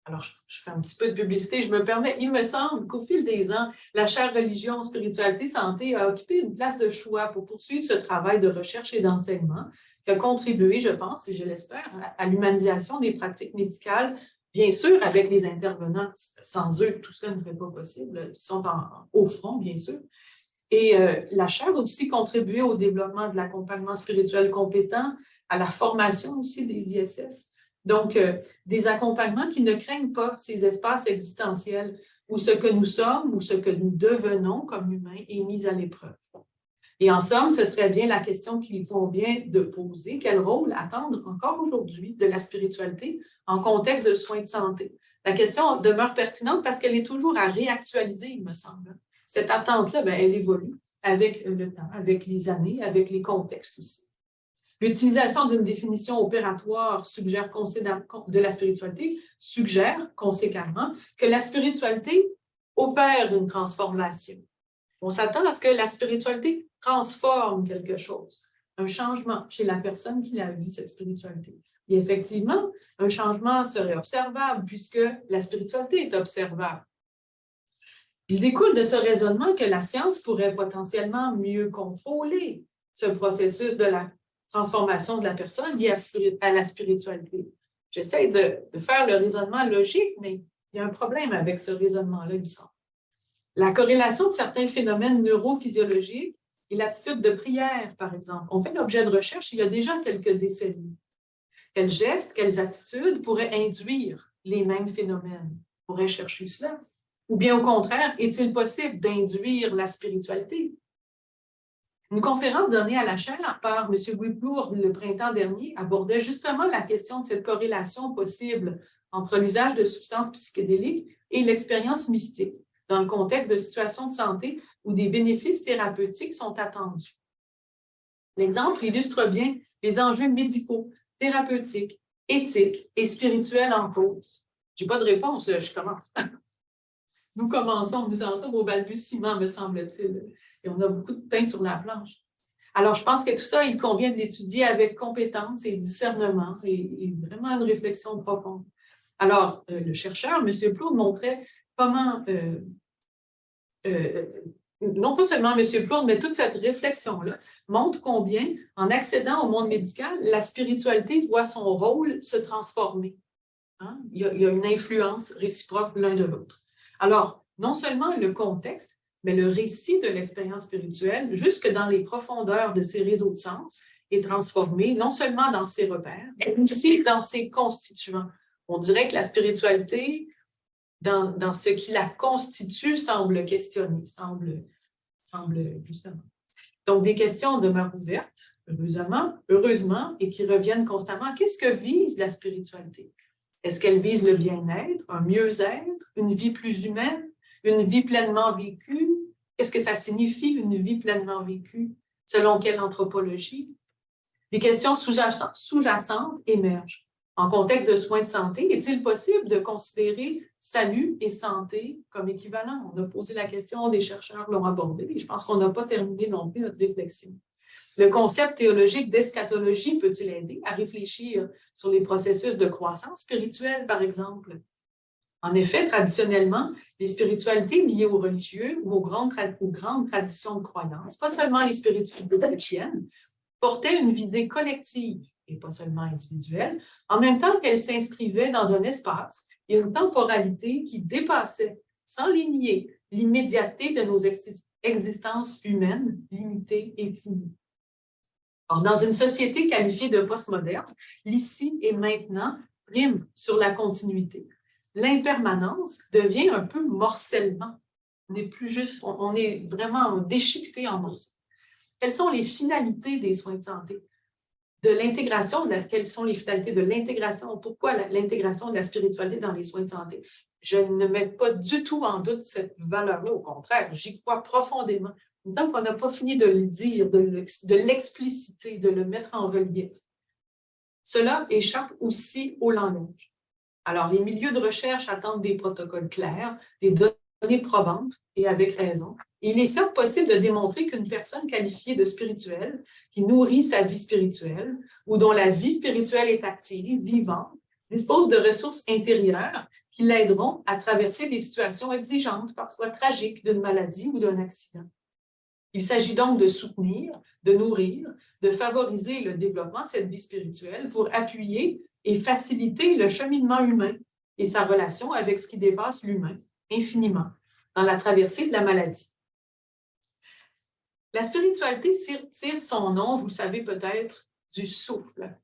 Alors, je fais un petit peu de publicité, je me permets. Il me semble qu'au fil des ans, la chaire religion, spiritualité, santé a occupé une place de choix pour poursuivre ce travail de recherche et d'enseignement qui a contribué, je pense, et je l'espère, à l'humanisation des pratiques médicales, bien sûr, avec les intervenants. Sans eux, tout cela ne serait pas possible. Ils sont au front, bien sûr. Et la chaire a aussi contribué au développement de l'accompagnement spirituel compétent, à la formation aussi des ISS. Donc, des accompagnements qui ne craignent pas ces espaces existentiels où ce que nous sommes ou ce que nous devenons comme humains est mis à l'épreuve. Et en somme, ce serait bien la question qu'il convient de poser. Quel rôle attendre encore aujourd'hui de la spiritualité en contexte de soins de santé? La question demeure pertinente parce qu'elle est toujours à réactualiser, il me semble. Cette attente-là, elle évolue avec le temps, avec les années, avec les contextes aussi. L'utilisation d'une définition opératoire de la spiritualité suggère conséquemment que la spiritualité opère une transformation. On s'attend à ce que la spiritualité transforme quelque chose, un changement chez la personne qui a vu cette spiritualité. Et effectivement, un changement serait observable puisque la spiritualité est observable. Il découle de ce raisonnement que la science pourrait potentiellement mieux contrôler ce processus de la transformation de la personne liée à la spiritualité. J'essaie de faire le raisonnement logique, mais il y a un problème avec ce raisonnement-là, il me semble. La corrélation de certains phénomènes neurophysiologiques et l'attitude de prière, par exemple, ont fait l'objet de recherches il y a déjà quelques décennies. Quels gestes, quelles attitudes pourraient induire les mêmes phénomènes? On pourrait chercher cela. Ou bien au contraire, est-il possible d'induire la spiritualité? Une conférence donnée à la chaire par M. Wiplour le printemps dernier abordait justement la question de cette corrélation possible entre l'usage de substances psychédéliques et l'expérience mystique, dans le contexte de situations de santé où des bénéfices thérapeutiques sont attendus. L'exemple illustre bien les enjeux médicaux, thérapeutiques, éthiques et spirituels en cause. Je n'ai pas de réponse, là, je commence. nous en sommes au balbutiement, me semble-t-il, et on a beaucoup de pain sur la planche. Alors, je pense que tout ça, il convient de l'étudier avec compétence et discernement et vraiment une réflexion profonde. Alors, le chercheur, M. Plourde, montrait comment, non pas seulement M. Plourde, mais toute cette réflexion-là montre combien, en accédant au monde médical, la spiritualité voit son rôle se transformer. Hein? Il y a une influence réciproque l'un de l'autre. Alors, non seulement le contexte, mais le récit de l'expérience spirituelle, jusque dans les profondeurs de ses réseaux de sens, est transformé, non seulement dans ses repères, mais aussi dans ses constituants. On dirait que la spiritualité, dans ce qui la constitue, semble questionner, semble justement. Donc, des questions demeurent ouvertes, heureusement, et qui reviennent constamment. Qu'est-ce que vise la spiritualité? Est-ce qu'elle vise le bien-être, un mieux-être, une vie plus humaine, une vie pleinement vécue? Qu'est-ce que ça signifie, une vie pleinement vécue? Selon quelle anthropologie? Des questions sous-jacentes émergent. En contexte de soins de santé, est-il possible de considérer salut et santé comme équivalents? On a posé la question, des chercheurs l'ont abordé, et je pense qu'on n'a pas terminé non plus notre réflexion. Le concept théologique d'eschatologie peut-il aider à réfléchir sur les processus de croissance spirituelle, par exemple? En effet, traditionnellement, les spiritualités liées aux religieux ou aux grandes traditions de croyance, pas seulement les spiritualités chrétiennes, portaient une visée collective et pas seulement individuelle, en même temps qu'elles s'inscrivaient dans un espace et une temporalité qui dépassait, sans les nier, l'immédiateté de nos existences humaines limitées et finies. Alors, dans une société qualifiée de postmoderne, l'ici et maintenant prime sur la continuité. L'impermanence devient un peu morcellement. On n'est plus juste, on est vraiment déchiqueté en morceaux. Quelles sont les finalités des soins de santé? De l'intégration, quelles sont les finalités de l'intégration? Pourquoi l'intégration de la spiritualité dans les soins de santé? Je ne mets pas du tout en doute cette valeur-là, au contraire, j'y crois profondément. Donc, on n'a pas fini de le dire, de l'expliciter, de le mettre en relief. Cela échappe aussi au langage. Alors, les milieux de recherche attendent des protocoles clairs, des données probantes, et avec raison. Il est certes possible de démontrer qu'une personne qualifiée de spirituelle, qui nourrit sa vie spirituelle, ou dont la vie spirituelle est active, vivante, dispose de ressources intérieures qui l'aideront à traverser des situations exigeantes, parfois tragiques, d'une maladie ou d'un accident. Il s'agit donc de soutenir, de nourrir, de favoriser le développement de cette vie spirituelle pour appuyer et faciliter le cheminement humain et sa relation avec ce qui dépasse l'humain infiniment dans la traversée de la maladie. La spiritualité tire son nom, vous le savez peut-être, du souffle.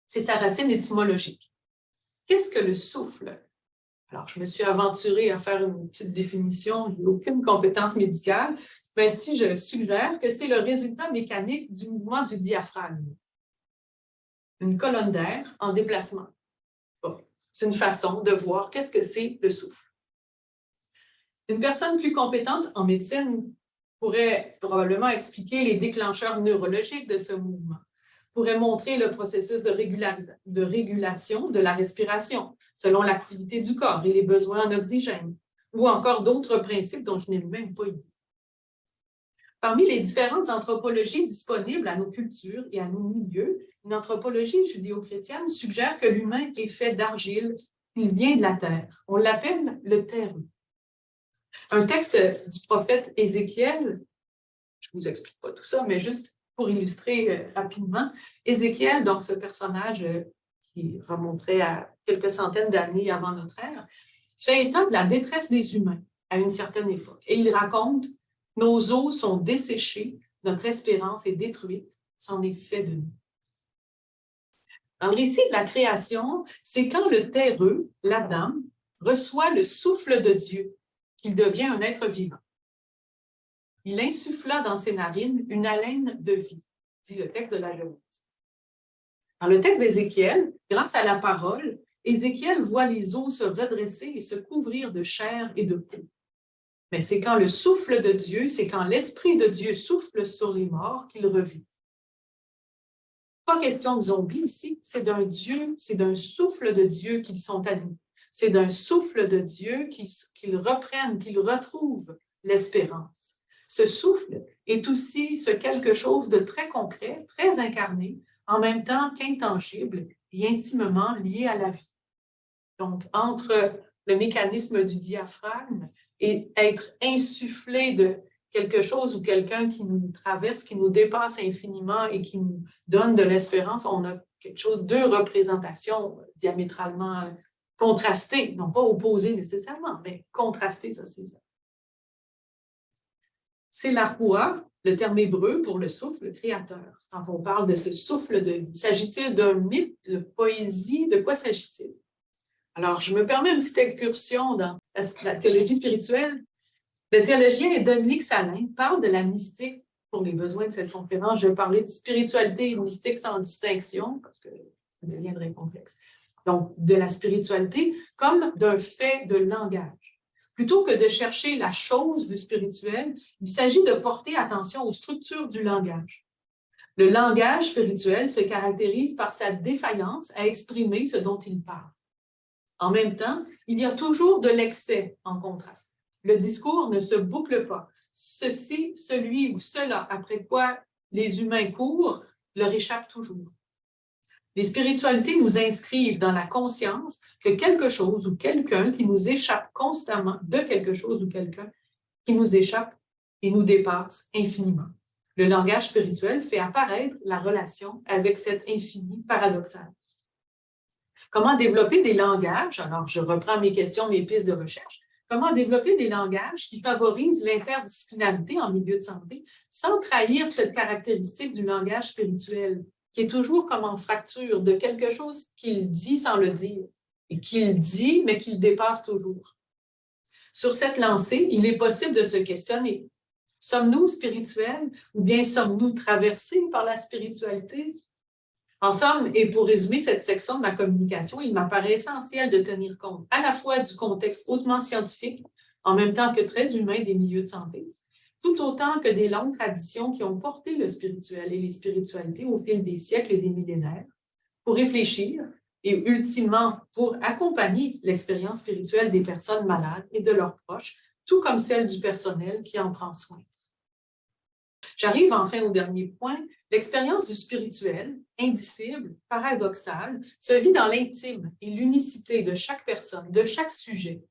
C'est sa racine étymologique. Qu'est-ce que le souffle? Alors, je me suis aventurée à faire une petite définition, je n'ai aucune compétence médicale, mais si je suggère que c'est le résultat mécanique du mouvement du diaphragme. Une colonne d'air en déplacement. Bon, c'est une façon de voir qu'est-ce que c'est le souffle. Une personne plus compétente en médecine pourrait probablement expliquer les déclencheurs neurologiques de ce mouvement, pourrait montrer le processus de régulation de la respiration selon l'activité du corps et les besoins en oxygène, ou encore d'autres principes dont je n'ai même pas idée. Parmi les différentes anthropologies disponibles à nos cultures et à nos milieux, une anthropologie judéo-chrétienne suggère que l'humain est fait d'argile, qu'il vient de la terre. On l'appelle le terreux. Un texte du prophète Ézéchiel, je ne vous explique pas tout ça, mais juste pour illustrer rapidement, Ézéchiel, donc ce personnage qui remonterait à quelques centaines d'années avant notre ère, fait état de la détresse des humains à une certaine époque. Et il raconte « Nos eaux sont desséchées, notre espérance est détruite, c'en est fait de nous. » Dans le récit de la création, c'est quand le terreux, l'Adam, reçoit le souffle de Dieu qu'il devient un être vivant. Il insuffla dans ses narines une haleine de vie, dit le texte de la Genèse. Dans le texte d'Ézéchiel, grâce à la parole, Ézéchiel voit les eaux se redresser et se couvrir de chair et de peau. Mais c'est quand le souffle de Dieu, c'est quand l'Esprit de Dieu souffle sur les morts qu'il revit. Pas question de zombies ici, c'est d'un Dieu, c'est d'un souffle de Dieu qu'ils sont animés. c'est d'un souffle de Dieu qu'ils reprennent, qu'ils retrouvent l'espérance. Ce souffle est aussi ce quelque chose de très concret, très incarné, en même temps qu'intangible et intimement lié à la vie. Donc, entre le mécanisme du diaphragme et être insufflé de quelque chose ou quelqu'un qui nous traverse, qui nous dépasse infiniment et qui nous donne de l'espérance, on a quelque chose, deux représentations diamétralement contrastées, non pas opposées nécessairement, mais contrastées, ça c'est ça. C'est la roua, le terme hébreu pour le souffle créateur. Quand on parle de ce souffle de vie, s'agit-il d'un mythe, de poésie? De quoi s'agit-il? Alors, je me permets une petite incursion dans la théologie spirituelle. Le théologien Dominique Salin parle de la mystique pour les besoins de cette conférence. Je vais parler de spiritualité et de mystique sans distinction, parce que ça deviendrait complexe. Donc, de la spiritualité comme d'un fait de langage. Plutôt que de chercher la chose du spirituel, il s'agit de porter attention aux structures du langage. Le langage spirituel se caractérise par sa défaillance à exprimer ce dont il parle. En même temps, il y a toujours de l'excès en contraste. Le discours ne se boucle pas. Ceci, celui ou cela, après quoi les humains courent, leur échappe toujours. Les spiritualités nous inscrivent dans la conscience que quelque chose ou quelqu'un qui nous échappe constamment, de quelque chose ou quelqu'un qui nous échappe et nous dépasse infiniment. Le langage spirituel fait apparaître la relation avec cet infini paradoxal. Comment développer des langages? Alors, je reprends mes questions, mes pistes de recherche. Comment développer des langages qui favorisent l'interdisciplinarité en milieu de santé sans trahir cette caractéristique du langage spirituel qui est toujours comme en fracture de quelque chose qu'il dit sans le dire et qu'il dit, mais qu'il dépasse toujours. Sur cette lancée, il est possible de se questionner. Sommes-nous spirituels ou bien sommes-nous traversés par la spiritualité? En somme, et pour résumer cette section de ma communication, il m'apparaît essentiel de tenir compte à la fois du contexte hautement scientifique, en même temps que très humain des milieux de santé, tout autant que des longues traditions qui ont porté le spirituel et les spiritualités au fil des siècles et des millénaires, pour réfléchir et ultimement pour accompagner l'expérience spirituelle des personnes malades et de leurs proches, tout comme celle du personnel qui en prend soin. J'arrive enfin au dernier point. L'expérience du spirituel, indicible, paradoxale, se vit dans l'intime et l'unicité de chaque personne, de chaque sujet.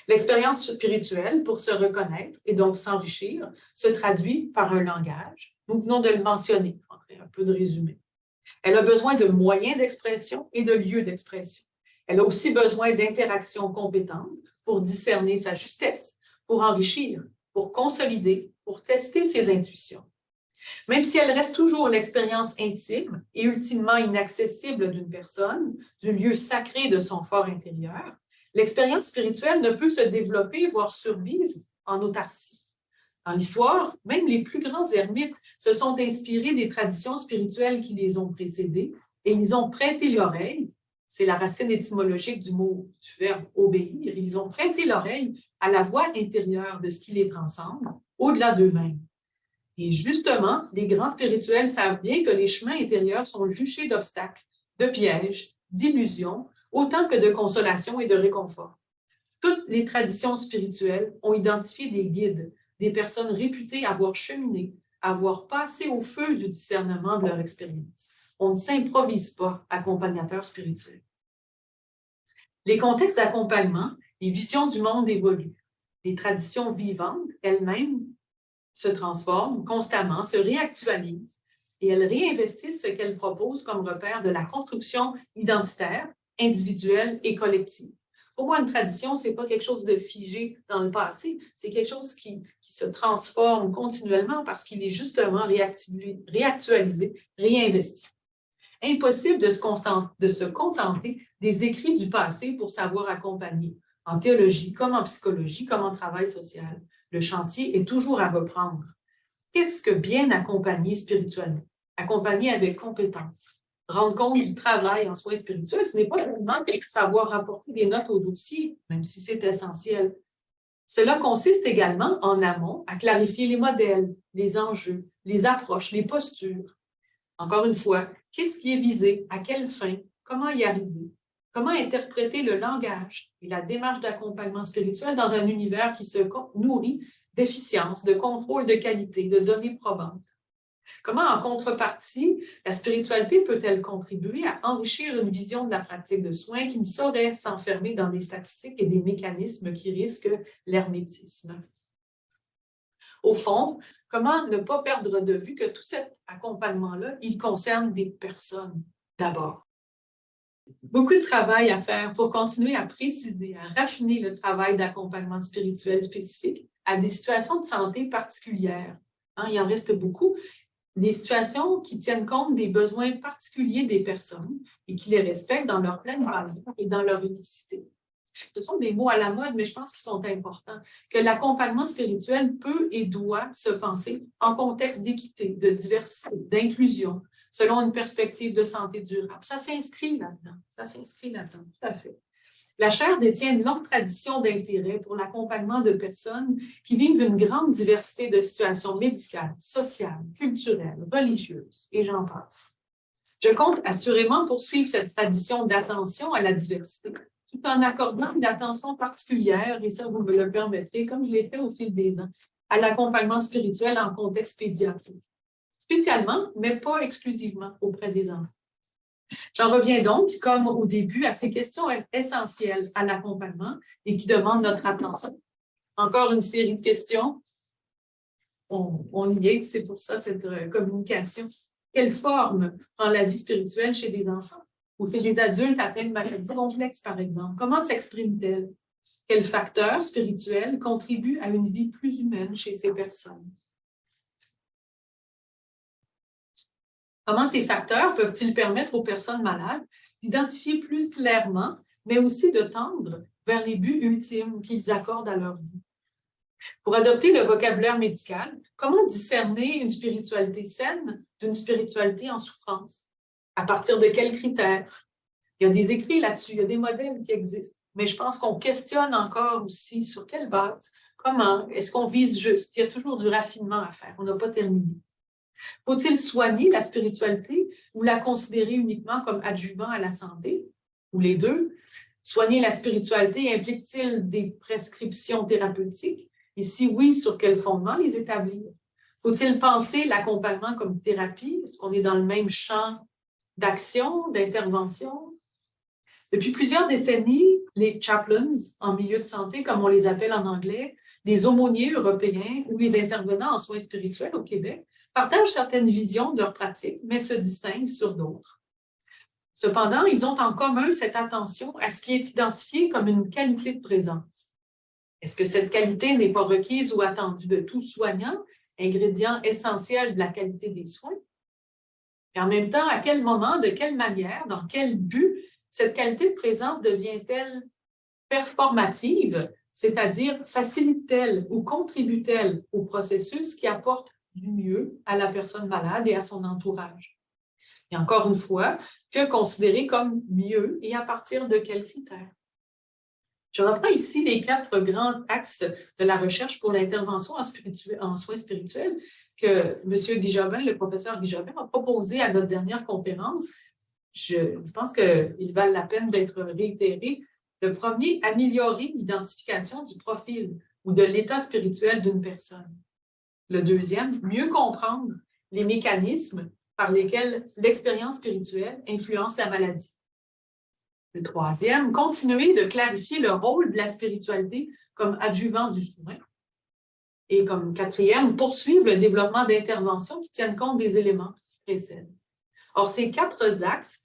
L'expérience spirituelle, pour se reconnaître et donc s'enrichir, se traduit par un langage. Nous venons de le mentionner, un peu de résumé. Elle a besoin de moyens d'expression et de lieux d'expression. Elle a aussi besoin d'interactions compétentes pour discerner sa justesse, pour enrichir, pour consolider, pour tester ses intuitions. Même si elle reste toujours l'expérience intime et ultimement inaccessible d'une personne, du lieu sacré de son fort intérieur, l'expérience spirituelle ne peut se développer, voire survivre en autarcie. Dans l'histoire, même les plus grands ermites se sont inspirés des traditions spirituelles qui les ont précédées et ils ont prêté l'oreille, c'est la racine étymologique du verbe obéir, ils ont prêté l'oreille à la voix intérieure de ce qui les transcende, au-delà d'eux-mêmes. Et justement, les grands spirituels savent bien que les chemins intérieurs sont juchés d'obstacles, de pièges, d'illusions, autant que de consolation et de réconfort. Toutes les traditions spirituelles ont identifié des guides, des personnes réputées avoir cheminé, avoir passé au feu du discernement de leur expérience. On ne s'improvise pas accompagnateur spirituel. Les contextes d'accompagnement, les visions du monde évoluent. Les traditions vivantes, elles-mêmes, se transforment constamment, se réactualisent et elles réinvestissent ce qu'elles proposent comme repère de la construction identitaire, individuelle et collective. Pour moi, une tradition, ce n'est pas quelque chose de figé dans le passé, c'est quelque chose qui se transforme continuellement parce qu'il est justement réactualisé, réinvesti. Impossible de se contenter des écrits du passé pour savoir accompagner, en théologie, comme en psychologie, comme en travail social. Le chantier est toujours à reprendre. Qu'est-ce que bien accompagner spirituellement? Accompagner avec compétence. Rendre compte du travail en soins spirituels, ce n'est pas seulement savoir rapporter des notes au dossier, même si c'est essentiel. Cela consiste également, en amont, à clarifier les modèles, les enjeux, les approches, les postures. Encore une fois, qu'est-ce qui est visé? À quelle fin? Comment y arriver? Comment interpréter le langage et la démarche d'accompagnement spirituel dans un univers qui se nourrit d'efficience, de contrôle de qualité, de données probantes? Comment, en contrepartie, la spiritualité peut-elle contribuer à enrichir une vision de la pratique de soins qui ne saurait s'enfermer dans des statistiques et des mécanismes qui risquent l'hermétisme? Au fond, comment ne pas perdre de vue que tout cet accompagnement-là, il concerne des personnes d'abord. Beaucoup de travail à faire pour continuer à préciser, à raffiner le travail d'accompagnement spirituel spécifique à des situations de santé particulières. Il en reste beaucoup. Des situations qui tiennent compte des besoins particuliers des personnes et qui les respectent dans leur pleine valeur et dans leur unicité. Ce sont des mots à la mode, mais je pense qu'ils sont importants. Que l'accompagnement spirituel peut et doit se penser en contexte d'équité, de diversité, d'inclusion, selon une perspective de santé durable. Ça s'inscrit là-dedans. Ça s'inscrit là-dedans, tout à fait. La chaire détient une longue tradition d'intérêt pour l'accompagnement de personnes qui vivent une grande diversité de situations médicales, sociales, culturelles, religieuses, et j'en passe. Je compte assurément poursuivre cette tradition d'attention à la diversité, tout en accordant une attention particulière, et ça vous me le permettrez, comme je l'ai fait au fil des ans, à l'accompagnement spirituel en contexte pédiatrique, spécialement, mais pas exclusivement auprès des enfants. J'en reviens donc, comme au début, à ces questions essentielles à l'accompagnement et qui demandent notre attention. Encore une série de questions. On y est, c'est pour ça cette communication. Quelle forme prend la vie spirituelle chez des enfants ou chez des adultes atteints de maladies complexes, par exemple? Comment s'exprime-t-elle? Quels facteurs spirituels contribuent à une vie plus humaine chez ces personnes? Comment ces facteurs peuvent-ils permettre aux personnes malades d'identifier plus clairement, mais aussi de tendre vers les buts ultimes qu'ils accordent à leur vie? Pour adopter le vocabulaire médical, comment discerner une spiritualité saine d'une spiritualité en souffrance? À partir de quels critères? Il y a des écrits là-dessus, il y a des modèles qui existent, mais je pense qu'on questionne encore aussi sur quelle base, comment, est-ce qu'on vise juste? Il y a toujours du raffinement à faire, on n'a pas terminé. Faut-il soigner la spiritualité ou la considérer uniquement comme adjuvant à la santé? Ou les deux? Soigner la spiritualité implique-t-il des prescriptions thérapeutiques? Et si oui, sur quel fondement les établir? Faut-il penser l'accompagnement comme thérapie? Est-ce qu'on est dans le même champ d'action, d'intervention? Depuis plusieurs décennies, les chaplains en milieu de santé, comme on les appelle en anglais, les aumôniers européens ou les intervenants en soins spirituels au Québec, partagent certaines visions de leur pratique, mais se distinguent sur d'autres. Cependant, ils ont en commun cette attention à ce qui est identifié comme une qualité de présence. Est-ce que cette qualité n'est pas requise ou attendue de tout soignant, ingrédient essentiel de la qualité des soins? Et en même temps, à quel moment, de quelle manière, dans quel but, cette qualité de présence devient-elle performative, c'est-à-dire facilite-t-elle ou contribue-t-elle au processus qui apporte du mieux à la personne malade et à son entourage? Et encore une fois, que considérer comme mieux et à partir de quels critères? Je reprends ici les 4 grands axes de la recherche pour l'intervention en soins spirituels que M. Guy Jobin, le professeur Guy Jobin, a proposé à notre dernière conférence. Je pense qu'ils valent la peine d'être réitérés. Le premier, améliorer l'identification du profil ou de l'état spirituel d'une personne. Le deuxième, mieux comprendre les mécanismes par lesquels l'expérience spirituelle influence la maladie. Le troisième, continuer de clarifier le rôle de la spiritualité comme adjuvant du soin. Et comme quatrième, poursuivre le développement d'interventions qui tiennent compte des éléments qui précèdent. Or, ces 4 axes,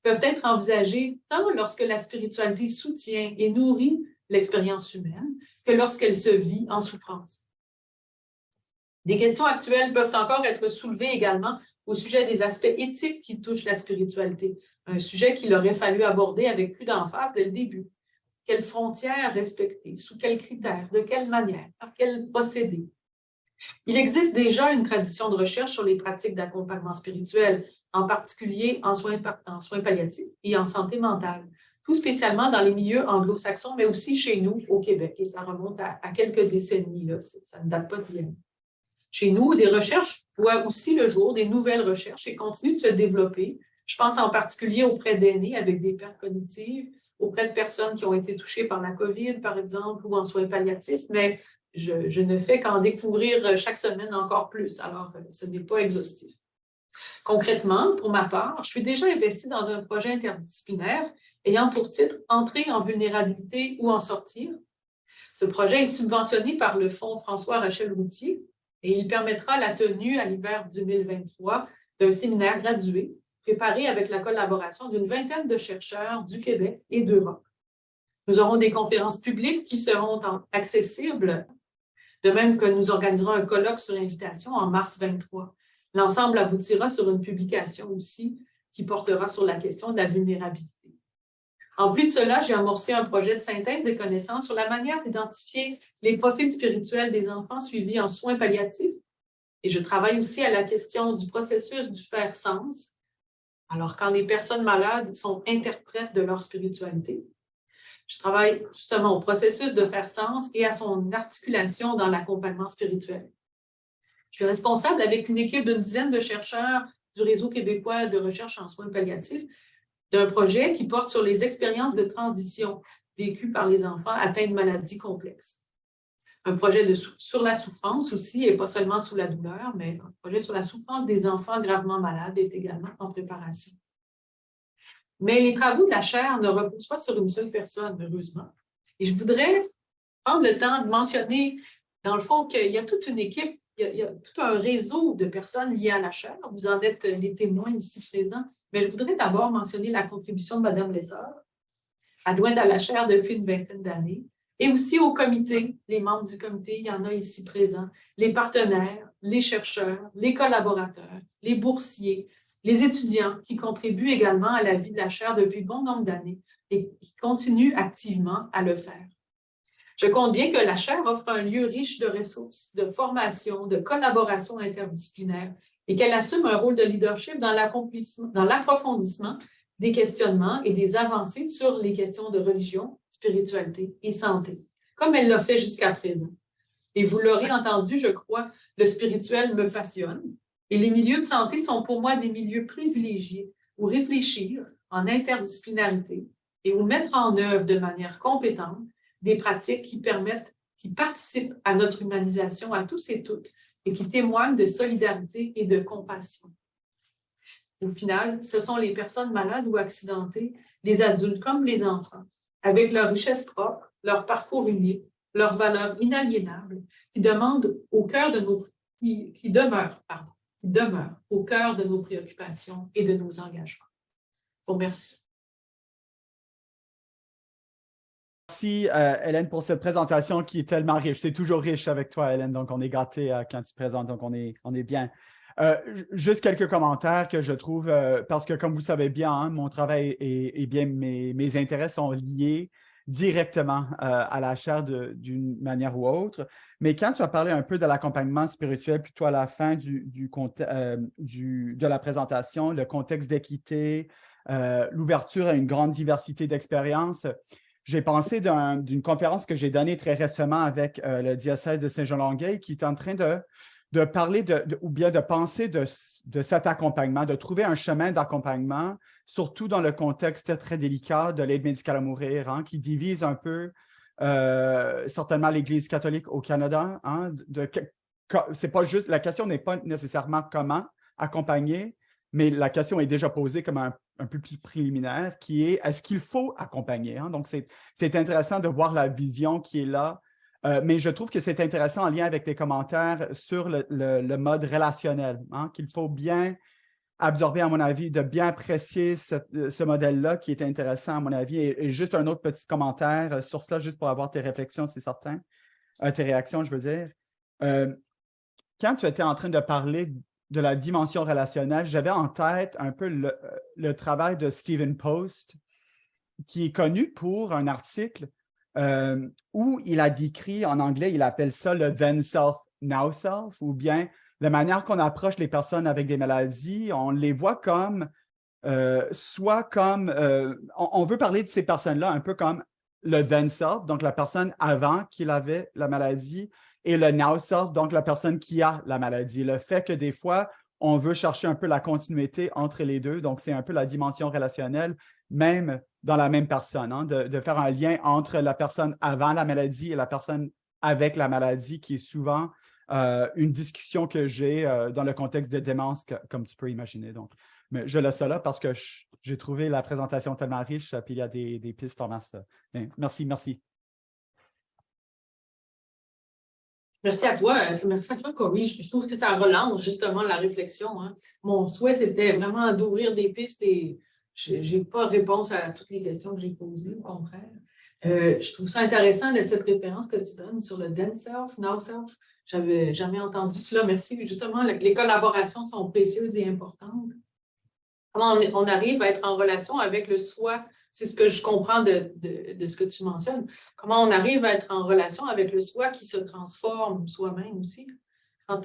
peuvent être envisagés tant lorsque la spiritualité soutient et nourrit l'expérience humaine que lorsqu'elle se vit en souffrance. Des questions actuelles peuvent encore être soulevées également au sujet des aspects éthiques qui touchent la spiritualité, un sujet qu'il aurait fallu aborder avec plus d'emphase dès le début. Quelles frontières respecter? Sous quels critères? De quelle manière? Par quel procédé? Il existe déjà une tradition de recherche sur les pratiques d'accompagnement spirituel, en particulier en soins palliatifs et en santé mentale, tout spécialement dans les milieux anglo-saxons, mais aussi chez nous au Québec. Et ça remonte à quelques décennies, là. Ça ne date pas d'hier. Chez nous, des recherches voient aussi le jour, des nouvelles recherches et continuent de se développer. Je pense en particulier auprès d'aînés avec des pertes cognitives, auprès de personnes qui ont été touchées par la COVID, par exemple, ou en soins palliatifs, mais je ne fais qu'en découvrir chaque semaine encore plus, alors ce n'est pas exhaustif. Concrètement, pour ma part, je suis déjà investie dans un projet interdisciplinaire ayant pour titre « Entrer en vulnérabilité ou en sortir ». Ce projet est subventionné par le Fonds François Rachel-Routier et il permettra la tenue à l'hiver 2023 d'un séminaire gradué préparé avec la collaboration d'une vingtaine de chercheurs du Québec et d'Europe. Nous aurons des conférences publiques qui seront accessibles, de même que nous organiserons un colloque sur invitation en mars 23. L'ensemble aboutira sur une publication aussi qui portera sur la question de la vulnérabilité. En plus de cela, j'ai amorcé un projet de synthèse des connaissances sur la manière d'identifier les profils spirituels des enfants suivis en soins palliatifs. Et je travaille aussi à la question du processus du faire sens. Alors, quand les personnes malades sont interprètes de leur spiritualité, je travaille justement au processus de faire sens et à son articulation dans l'accompagnement spirituel. Je suis responsable avec une équipe d'une dizaine de chercheurs du Réseau québécois de recherche en soins palliatifs d'un projet qui porte sur les expériences de transition vécues par les enfants atteints de maladies complexes. Un projet sur la souffrance aussi, et pas seulement sur la douleur, mais un projet sur la souffrance des enfants gravement malades est également en préparation. Mais les travaux de la chaire ne reposent pas sur une seule personne, heureusement. Et je voudrais prendre le temps de mentionner, dans le fond, qu'il y a toute une équipe, il y a tout un réseau de personnes liées à la chaire. Vous en êtes les témoins ici présents. Mais je voudrais d'abord mentionner la contribution de Mme Lessard, adjointe à la chaire depuis une vingtaine d'années, et aussi au comité, les membres du comité, il y en a ici présents, les partenaires, les chercheurs, les collaborateurs, les boursiers, les étudiants qui contribuent également à la vie de la chaire depuis bon nombre d'années et qui continuent activement à le faire. Je compte bien que la chaire offre un lieu riche de ressources, de formation, de collaboration interdisciplinaire et qu'elle assume un rôle de leadership dans l'approfondissement des questionnements et des avancées sur les questions de religion, spiritualité et santé, comme elle l'a fait jusqu'à présent. Et vous l'aurez entendu, je crois, le spirituel me passionne. Et les milieux de santé sont pour moi des milieux privilégiés où réfléchir en interdisciplinarité et où mettre en œuvre de manière compétente des pratiques qui participent à notre humanisation à tous et toutes et qui témoignent de solidarité et de compassion. Au final, ce sont les personnes malades ou accidentées, les adultes comme les enfants, avec leur richesse propre, leur parcours unique, leurs valeurs inaliénables, qui demeurent au cœur de nos préoccupations et de nos engagements. Je vous remercie. Merci, Hélène, pour cette présentation qui est tellement riche. C'est toujours riche avec toi, Hélène, donc on est gâtés quand tu présentes, donc on est bien. Juste quelques commentaires que je trouve, parce que comme vous savez bien, hein, mon travail et bien mes intérêts sont liés directement à la chaire d'une manière ou autre. Mais quand tu as parlé un peu de l'accompagnement spirituel, plutôt à la fin de la présentation, le contexte d'équité, l'ouverture à une grande diversité d'expériences, j'ai pensé d'une conférence que j'ai donnée très récemment avec le diocèse de Saint-Jean-Longueuil qui est en train de parler ou bien de penser de cet accompagnement, de trouver un chemin d'accompagnement, surtout dans le contexte très délicat de l'aide médicale à mourir, hein, qui divise un peu certainement l'Église catholique au Canada. Hein, c'est pas juste, la question n'est pas nécessairement comment accompagner, mais la question est déjà posée comme un peu plus préliminaire, qui est est-ce qu'il faut accompagner? Hein? Donc, c'est intéressant de voir la vision qui est là. Mais je trouve que c'est intéressant en lien avec tes commentaires sur le mode relationnel, hein, qu'il faut bien absorber, à mon avis, de bien apprécier ce modèle-là qui est intéressant, à mon avis. Et juste un autre petit commentaire sur cela, juste pour avoir tes réflexions, c'est certain, tes réactions, je veux dire. Quand tu étais en train de parler de la dimension relationnelle, j'avais en tête un peu le travail de Stephen Post, qui est connu pour un article où il a décrit, en anglais, il appelle ça le then self, now self, ou bien la manière qu'on approche les personnes avec des maladies, on les voit comme, on veut parler de ces personnes-là un peu comme le then self, donc la personne avant qu'il avait la maladie, et le now self, donc la personne qui a la maladie. Le fait que des fois, on veut chercher un peu la continuité entre les deux. Donc, c'est un peu la dimension relationnelle, même dans la même personne, hein, de faire un lien entre la personne avant la maladie et la personne avec la maladie, qui est souvent une discussion que j'ai dans le contexte de démence, comme tu peux imaginer. Donc, mais je laisse ça là parce que j'ai trouvé la présentation tellement riche, puis il y a des pistes en masse. Merci, merci. Merci à toi, Corey. Je trouve que ça relance justement la réflexion, hein. Mon souhait, c'était vraiment d'ouvrir des pistes et je n'ai pas réponse à toutes les questions que j'ai posées, au contraire. Je trouve ça intéressant, cette référence que tu donnes sur le then self, now self. J'avais jamais entendu cela. Merci. Justement, les collaborations sont précieuses et importantes. Comment on arrive à être en relation avec le soi? C'est ce que je comprends de ce que tu mentionnes. Comment on arrive à être en relation avec le soi qui se transforme soi-même aussi. Quand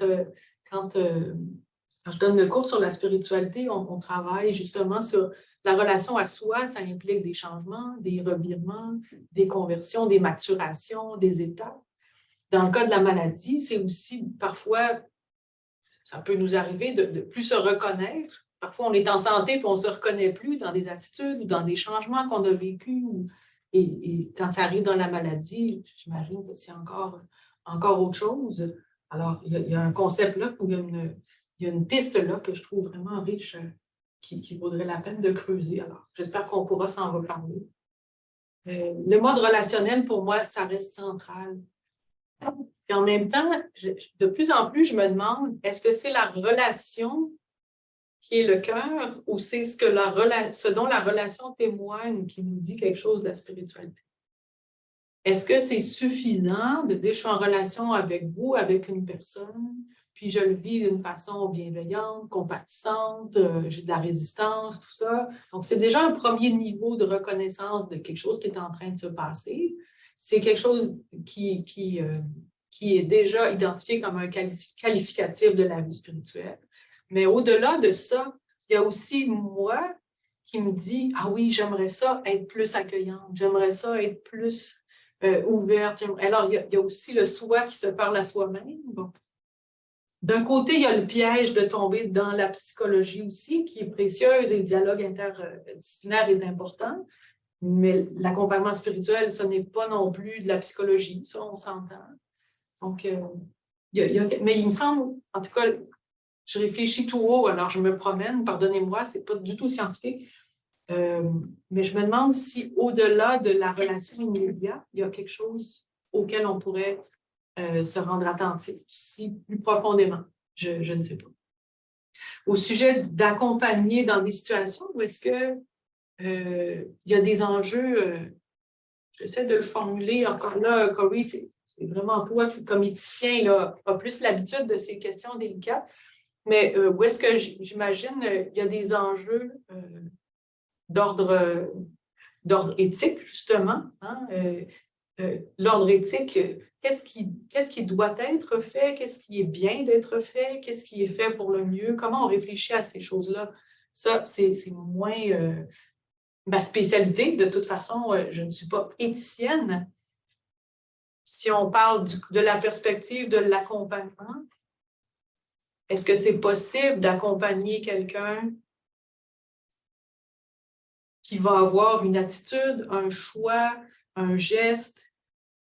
je donne le cours sur la spiritualité, on travaille justement sur la relation à soi. Ça implique des changements, des revirements, des conversions, des maturations, des étapes. Dans le cas de la maladie, c'est aussi parfois, ça peut nous arriver de plus se reconnaître. Parfois, on est en santé et on ne se reconnaît plus dans des attitudes ou dans des changements qu'on a vécus. Et quand ça arrive dans la maladie, j'imagine que c'est encore autre chose. Alors, il y a un concept là, il y a une piste là que je trouve vraiment riche, qui vaudrait la peine de creuser. Alors, j'espère qu'on pourra s'en reparler. Le mode relationnel, pour moi, ça reste central. Et en même temps, de plus en plus, je me demande, est-ce que c'est la relation qui est le cœur ou c'est ce dont la relation témoigne qui nous dit quelque chose de la spiritualité? Est-ce que c'est suffisant de dire je suis en relation avec vous, avec une personne, puis je le vis d'une façon bienveillante, compatissante, j'ai de la résistance, tout ça. Donc, c'est déjà un premier niveau de reconnaissance de quelque chose qui est en train de se passer. C'est quelque chose qui est déjà identifié comme un qualificatif de la vie spirituelle. Mais au-delà de ça, il y a aussi moi qui me dit « Ah oui, j'aimerais ça être plus accueillante, j'aimerais ça être plus ouverte. » Alors, il y a aussi le soi qui se parle à soi-même. Bon. D'un côté, il y a le piège de tomber dans la psychologie aussi, qui est précieuse et le dialogue interdisciplinaire est important. Mais l'accompagnement spirituel, ce n'est pas non plus de la psychologie, ça, on s'entend. Donc, mais il me semble, en tout cas, je réfléchis tout haut, alors je me promène, pardonnez-moi, ce n'est pas du tout scientifique, mais je me demande si au-delà de la relation immédiate, il y a quelque chose auquel on pourrait se rendre attentif, si plus profondément, je ne sais pas. Au sujet d'accompagner dans des situations où est-ce que il y a des enjeux, j'essaie de le formuler encore là, Corey, c'est vraiment toi qui, comme éthicien, là, a plus l'habitude de ces questions délicates, mais où est-ce que j'imagine il y a des enjeux d'ordre éthique, justement, hein? L'ordre éthique, qu'est-ce qui doit être fait, qu'est-ce qui est bien d'être fait, qu'est-ce qui est fait pour le mieux, comment on réfléchit à ces choses-là. Ça, c'est moins ma spécialité. De toute façon, je ne suis pas éthicienne. Si on parle de la perspective de l'accompagnement, est-ce que c'est possible d'accompagner quelqu'un qui va avoir une attitude, un choix, un geste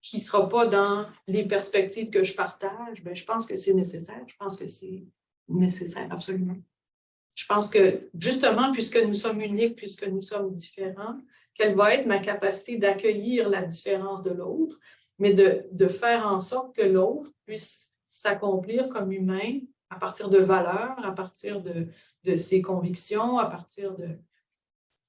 qui ne sera pas dans les perspectives que je partage? Bien, je pense que c'est nécessaire. Je pense que c'est nécessaire, absolument. Je pense que, justement, puisque nous sommes uniques, puisque nous sommes différents, quelle va être ma capacité d'accueillir la différence de l'autre, mais de faire en sorte que l'autre puisse s'accomplir comme humain à partir de valeurs, à partir de ses convictions,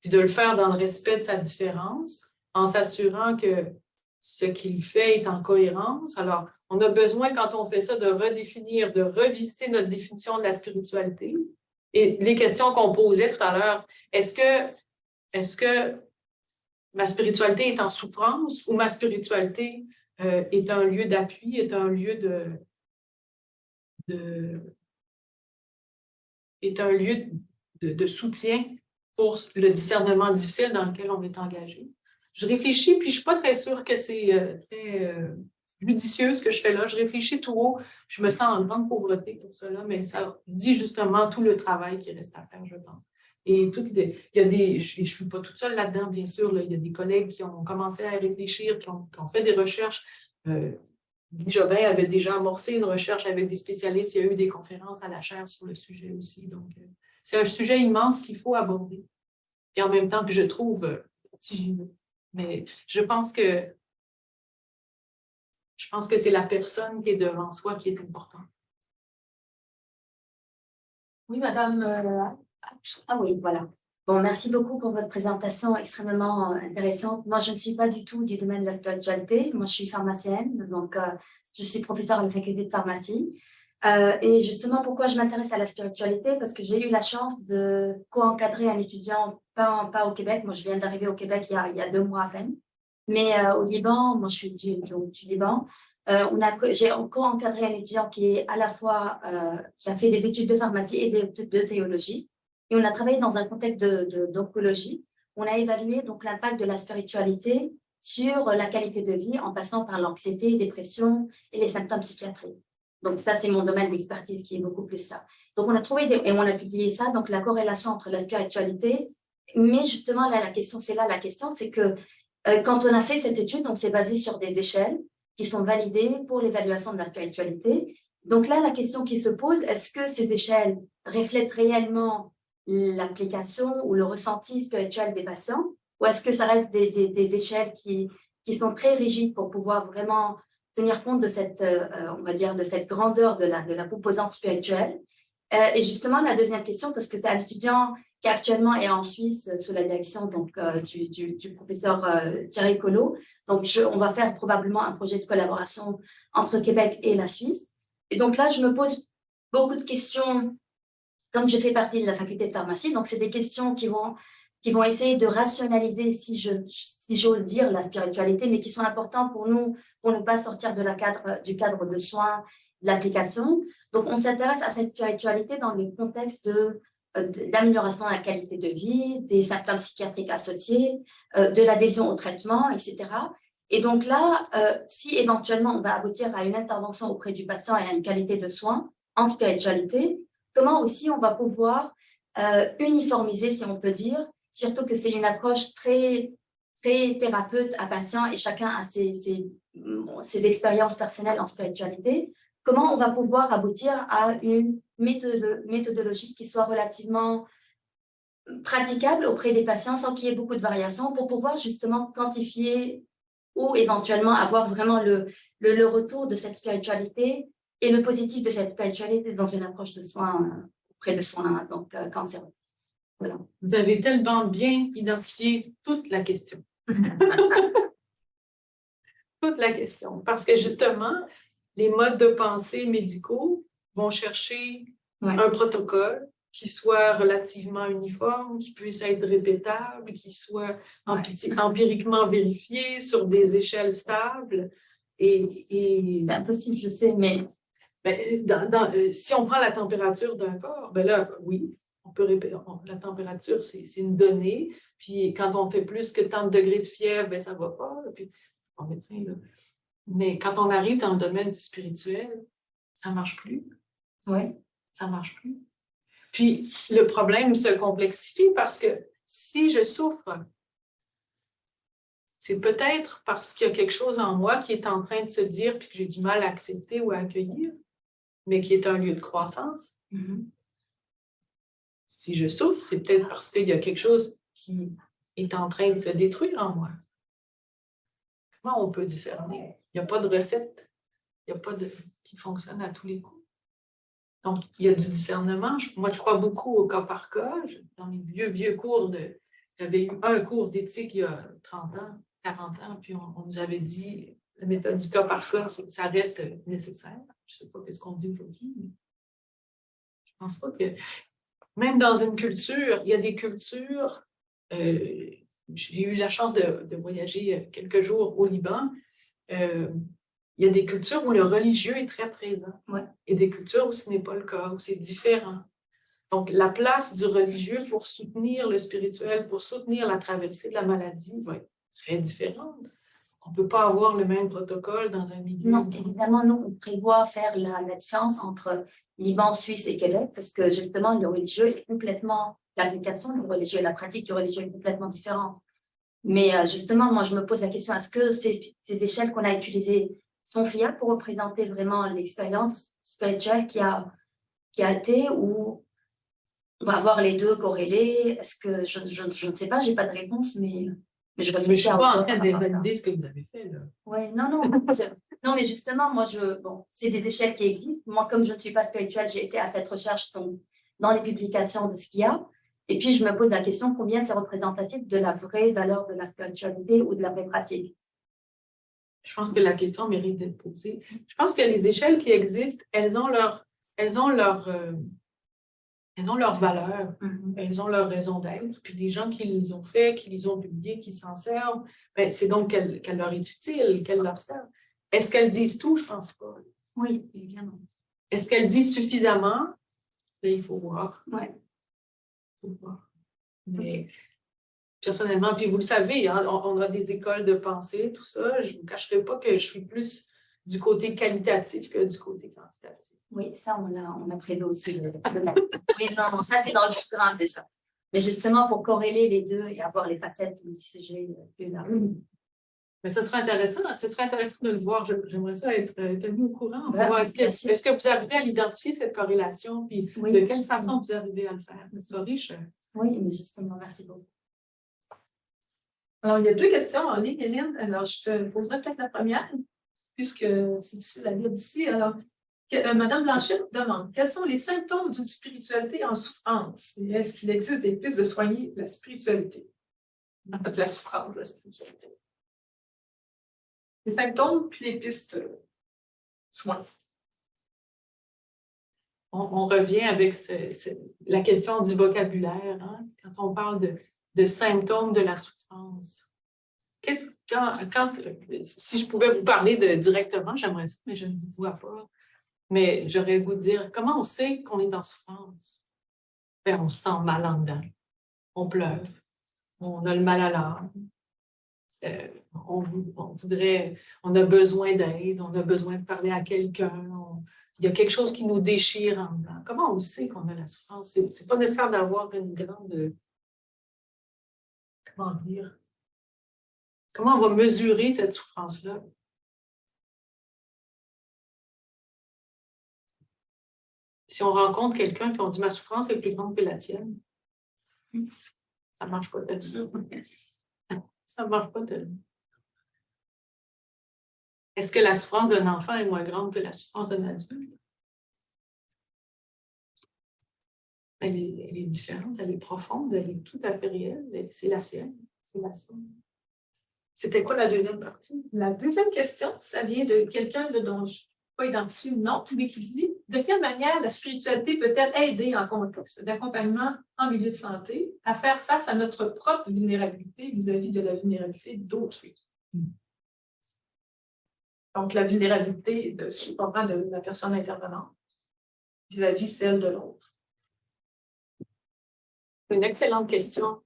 puis de le faire dans le respect de sa différence, en s'assurant que ce qu'il fait est en cohérence. Alors, on a besoin, quand on fait ça, de redéfinir, de revisiter notre définition de la spiritualité. Et les questions qu'on posait tout à l'heure, est-ce que ma spiritualité est en souffrance ou ma spiritualité est un lieu d'appui, est un lieu de soutien pour le discernement difficile dans lequel on est engagé? Je réfléchis, puis je ne suis pas très sûre que c'est très judicieux ce que je fais là. Je réfléchis tout haut. Je me sens en grande pauvreté pour cela, mais ça dit justement tout le travail qui reste à faire, je pense. Et il y a je ne suis pas toute seule là-dedans, bien sûr. Là, il y a des collègues qui ont commencé à réfléchir, qui ont fait des recherches. Guy Jobin avait déjà amorcé une recherche avec des spécialistes. Il y a eu des conférences à la chaire sur le sujet aussi. Donc, c'est un sujet immense qu'il faut aborder. Et en même temps que je trouve vertigineux. Mais je pense que c'est la personne qui est devant soi qui est importante. Oui, madame. Ah oui, voilà. Bon, merci beaucoup pour votre présentation extrêmement intéressante. Moi, je ne suis pas du tout du domaine de la spiritualité. Moi, je suis pharmacienne, donc je suis professeure à la faculté de pharmacie. Et justement, pourquoi je m'intéresse à la spiritualité? Parce que j'ai eu la chance de co-encadrer un étudiant, pas au Québec. Moi, je viens d'arriver au Québec il y a 2 mois à peine. Mais au Liban, moi, je suis du Liban. J'ai co-encadré un étudiant qui est à la fois qui a fait des études de pharmacie et de théologie. Et on a travaillé dans un contexte d'oncologie. On a évalué donc l'impact de la spiritualité sur la qualité de vie en passant par l'anxiété, dépression et les symptômes psychiatriques. Donc ça, c'est mon domaine d'expertise qui est beaucoup plus ça. Donc on a trouvé et on a publié ça, donc la corrélation entre la spiritualité. Mais justement, là, la question, c'est que quand on a fait cette étude, on s'est basé sur des échelles qui sont validées pour l'évaluation de la spiritualité. Donc là, la question qui se pose, est-ce que ces échelles reflètent réellement l'application ou le ressenti spirituel des patients, ou est-ce que ça reste des échelles qui sont très rigides pour pouvoir vraiment tenir compte de cette, on va dire, de cette grandeur de la composante spirituelle? Et justement, la deuxième question, parce que c'est un étudiant qui actuellement est en Suisse sous la direction donc, du professeur Thierry Collot. Donc, on va faire probablement un projet de collaboration entre Québec et la Suisse. Et donc là, je me pose beaucoup de questions, comme je fais partie de la faculté de pharmacie. Donc, c'est des questions qui vont essayer de rationaliser, si j'ose dire, la spiritualité, mais qui sont importantes pour nous, pour ne pas sortir du cadre de soins, de l'application. Donc, on s'intéresse à cette spiritualité dans le contexte d'amélioration de la qualité de vie, des symptômes psychiatriques associés, de l'adhésion au traitement, etc. Et donc là, si éventuellement on va aboutir à une intervention auprès du patient et à une qualité de soins en spiritualité, comment aussi on va pouvoir uniformiser, si on peut dire, surtout que c'est une approche très, très thérapeute à patient et chacun a ses expériences personnelles en spiritualité. Comment on va pouvoir aboutir à une méthodologie qui soit relativement praticable auprès des patients sans qu'il y ait beaucoup de variations pour pouvoir justement quantifier ou éventuellement avoir vraiment le retour de cette spiritualité et le positif de cette spiritualité dans une approche de soins auprès de soins donc cancéreux. Voilà. Vous avez tellement bien identifié toute la question. Toute la question. Parce que justement, les modes de pensée médicaux vont chercher un protocole qui soit relativement uniforme, qui puisse être répétable, qui soit empiriquement vérifié sur des échelles stables. C'est impossible, je sais, mais... si on prend la température d'un corps, ben là, oui, on peut répéter. La température, c'est une donnée. Puis quand on fait plus que tant de degrés de fièvre, ben, ça ne va pas. Puis, bon, médecin, là. Mais quand on arrive dans le domaine du spirituel, ça ne marche plus. Oui. Ça ne marche plus. Puis le problème se complexifie parce que si je souffre, c'est peut-être parce qu'il y a quelque chose en moi qui est en train de se dire puis que j'ai du mal à accepter ou à accueillir, mais qui est un lieu de croissance. Mm-hmm. Si je souffre, c'est peut-être parce qu'il y a quelque chose qui est en train de se détruire en moi. Comment on peut discerner? Il n'y a pas de recette, il n'y a pas qui fonctionne à tous les coups. Donc, il y a du discernement. Moi, je crois beaucoup au cas par cas. Dans les vieux cours j'avais eu un cours d'éthique il y a 30 ans, 40 ans, puis on nous avait dit la méthode du cas par cas, ça reste nécessaire. Je ne sais pas ce qu'on dit aujourd'hui, mais je ne pense pas que... Même dans une culture, il y a des cultures... j'ai eu la chance de voyager quelques jours au Liban. Il y a des cultures où le religieux est très présent et des cultures où ce n'est pas le cas, où c'est différent. Donc, la place du religieux pour soutenir le spirituel, pour soutenir la traversée de la maladie va être très différente. on ne peut pas avoir le même protocole dans un milieu. Non, évidemment, nous, on prévoit faire la différence entre Liban, Suisse et Québec, parce que justement, le religieux est complètement, l'application du religieux et la pratique du religieux est complètement différente. Mais justement, moi, je me pose la question, est-ce que ces échelles qu'on a utilisées sont fiables pour représenter vraiment l'expérience spirituelle qui a été, ou on va avoir les deux corrélés? Est-ce que je ne sais pas, je n'ai pas de réponse, mais je Mais je ne réfléchis suis à pas autre en train chose de par rapport à ça. valider ce que vous avez fait, là. Oui, non, non, mais justement, moi, bon, c'est des échelles qui existent. Moi, comme je ne suis pas spirituelle, j'ai été à cette recherche dans les publications de ce qu'il y a. Et puis, je me pose la question, combien c'est représentatif de la vraie valeur de la spiritualité ou de la vraie pratique? Je pense que la question mérite d'être posée. Je pense que les échelles qui existent, elles ont leur valeur, elles ont leur raison d'être. Puis les gens qui les ont fait, qui les ont publiés, qui s'en servent, ben, c'est donc qu'elle leur est utile, qu'elle leur sert. Est-ce qu'elles disent tout? Je ne pense pas. Oui, évidemment. Est-ce qu'elles disent suffisamment? Là, il faut voir. Oui. Il faut voir. Mais personnellement, puis vous le savez, hein, on a des écoles de pensée, tout ça. Je ne vous cacherai pas que je suis plus du côté qualitatif que du côté quantitatif. Oui, ça, on a prévu aussi le Oui, non, ça, c'est dans le programme déjà. Mais justement, pour corréler les deux et avoir les facettes du sujet plus large. Mais ce serait intéressant de le voir. J'aimerais ça être tenu au courant. Ben, Est-ce que vous arrivez à l'identifier, cette corrélation, puis Oui, de quelle façon vous arrivez à le faire? C'est riche. Oui, mais justement, merci beaucoup. Alors, il y a deux questions en ligne, Hélène. Alors, je te poserai peut-être la première, puisque c'est difficile à lire d'ici. Alors, Madame Blanchet demande, quels sont les symptômes d'une spiritualité en souffrance? Et est-ce qu'il existe des pistes de soigner la spiritualité? En fait, la souffrance de la spiritualité. Les symptômes, puis les pistes de soins. On revient avec la question du vocabulaire, hein? Quand on parle de symptômes de la souffrance. Si je pouvais vous parler directement, j'aimerais ça, mais je ne vous vois pas. Mais j'aurais le goût de dire, comment on sait qu'on est en souffrance? Ben, on se sent mal en dedans. On pleure. On a le mal à l'âme. On a besoin d'aide, on a besoin de parler à quelqu'un. Il y a quelque chose qui nous déchire en dedans. Comment on sait qu'on a la souffrance? Ce n'est pas nécessaire d'avoir une grande... Comment dire? Comment on va mesurer cette souffrance-là? Si on rencontre quelqu'un et on dit « ma souffrance est plus grande que la tienne », ça ne marche pas tellement. Ça ne marche pas tellement. Est-ce que la souffrance d'un enfant est moins grande que la souffrance d'un adulte? Elle est différente, elle est profonde, elle est tout à fait réelle. C'est la sienne. C'est la sienne. C'était quoi la deuxième partie? La deuxième question, ça vient de quelqu'un dont je ne peux pas identifier le nom, mais qui dit « De quelle manière la spiritualité peut-elle aider en contexte d'accompagnement en milieu de santé à faire face à notre propre vulnérabilité vis-à-vis de la vulnérabilité d'autrui? » Donc, la vulnérabilité, je comprends, de la personne intervenante vis-à-vis celle de l'autre. Une excellente question.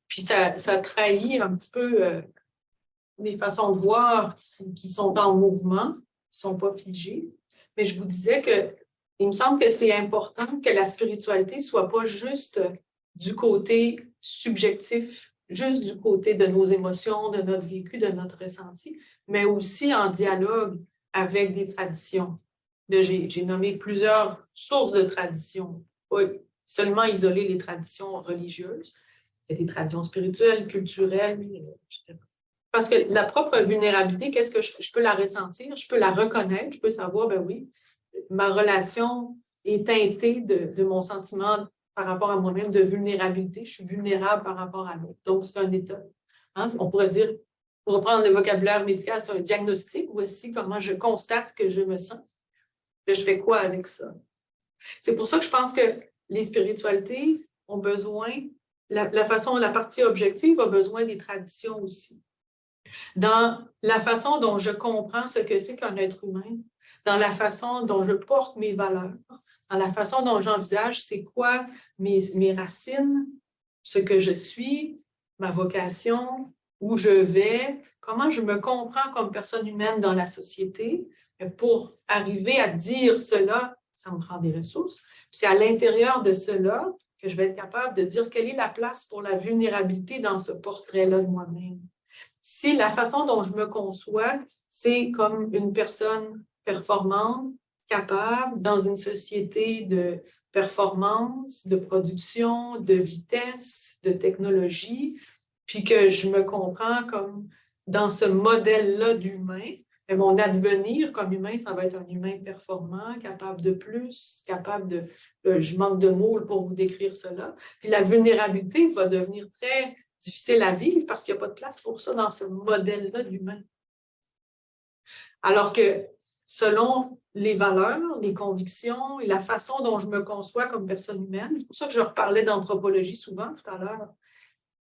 Puis ça trahit un petit peu les façons de voir qui sont en mouvement, qui ne sont pas figées. Mais je vous disais qu'il me semble que c'est important que la spiritualité ne soit pas juste du côté subjectif, juste du côté de nos émotions, de notre vécu, de notre ressenti, mais aussi en dialogue avec des traditions. J'ai nommé plusieurs sources de traditions, pas seulement isoler les traditions religieuses. Il y a des traditions spirituelles, culturelles, parce que la propre vulnérabilité, qu'est-ce que je peux la ressentir, je peux la reconnaître, je peux savoir, ben oui, ma relation est teintée de mon sentiment par rapport à moi-même de vulnérabilité, je suis vulnérable par rapport à l'autre. Donc, c'est un état. Hein? On pourrait dire, pour reprendre le vocabulaire médical, c'est un diagnostic. Voici comment je constate que je me sens. Là, je fais quoi avec ça? C'est pour ça que je pense que les spiritualités ont besoin, la partie objective a besoin des traditions aussi. Dans la façon dont je comprends ce que c'est qu'un être humain, dans la façon dont je porte mes valeurs, dans la façon dont j'envisage c'est quoi mes racines, ce que je suis, ma vocation, où je vais, comment je me comprends comme personne humaine dans la société. Mais pour arriver à dire cela, ça me prend des ressources. Puis c'est à l'intérieur de cela que je vais être capable de dire quelle est la place pour la vulnérabilité dans ce portrait-là de moi-même. Si la façon dont je me conçois, c'est comme une personne performante, capable, dans une société de performance, de production, de vitesse, de technologie, puis que je me comprends comme dans ce modèle-là d'humain, mais mon advenir comme humain, ça va être un humain performant, capable de plus, capable de... je manque de mots pour vous décrire cela. Puis la vulnérabilité va devenir très difficile à vivre parce qu'il n'y a pas de place pour ça dans ce modèle-là d'humain. Alors que selon les valeurs, les convictions et la façon dont je me conçois comme personne humaine, c'est pour ça que je reparlais d'anthropologie souvent tout à l'heure.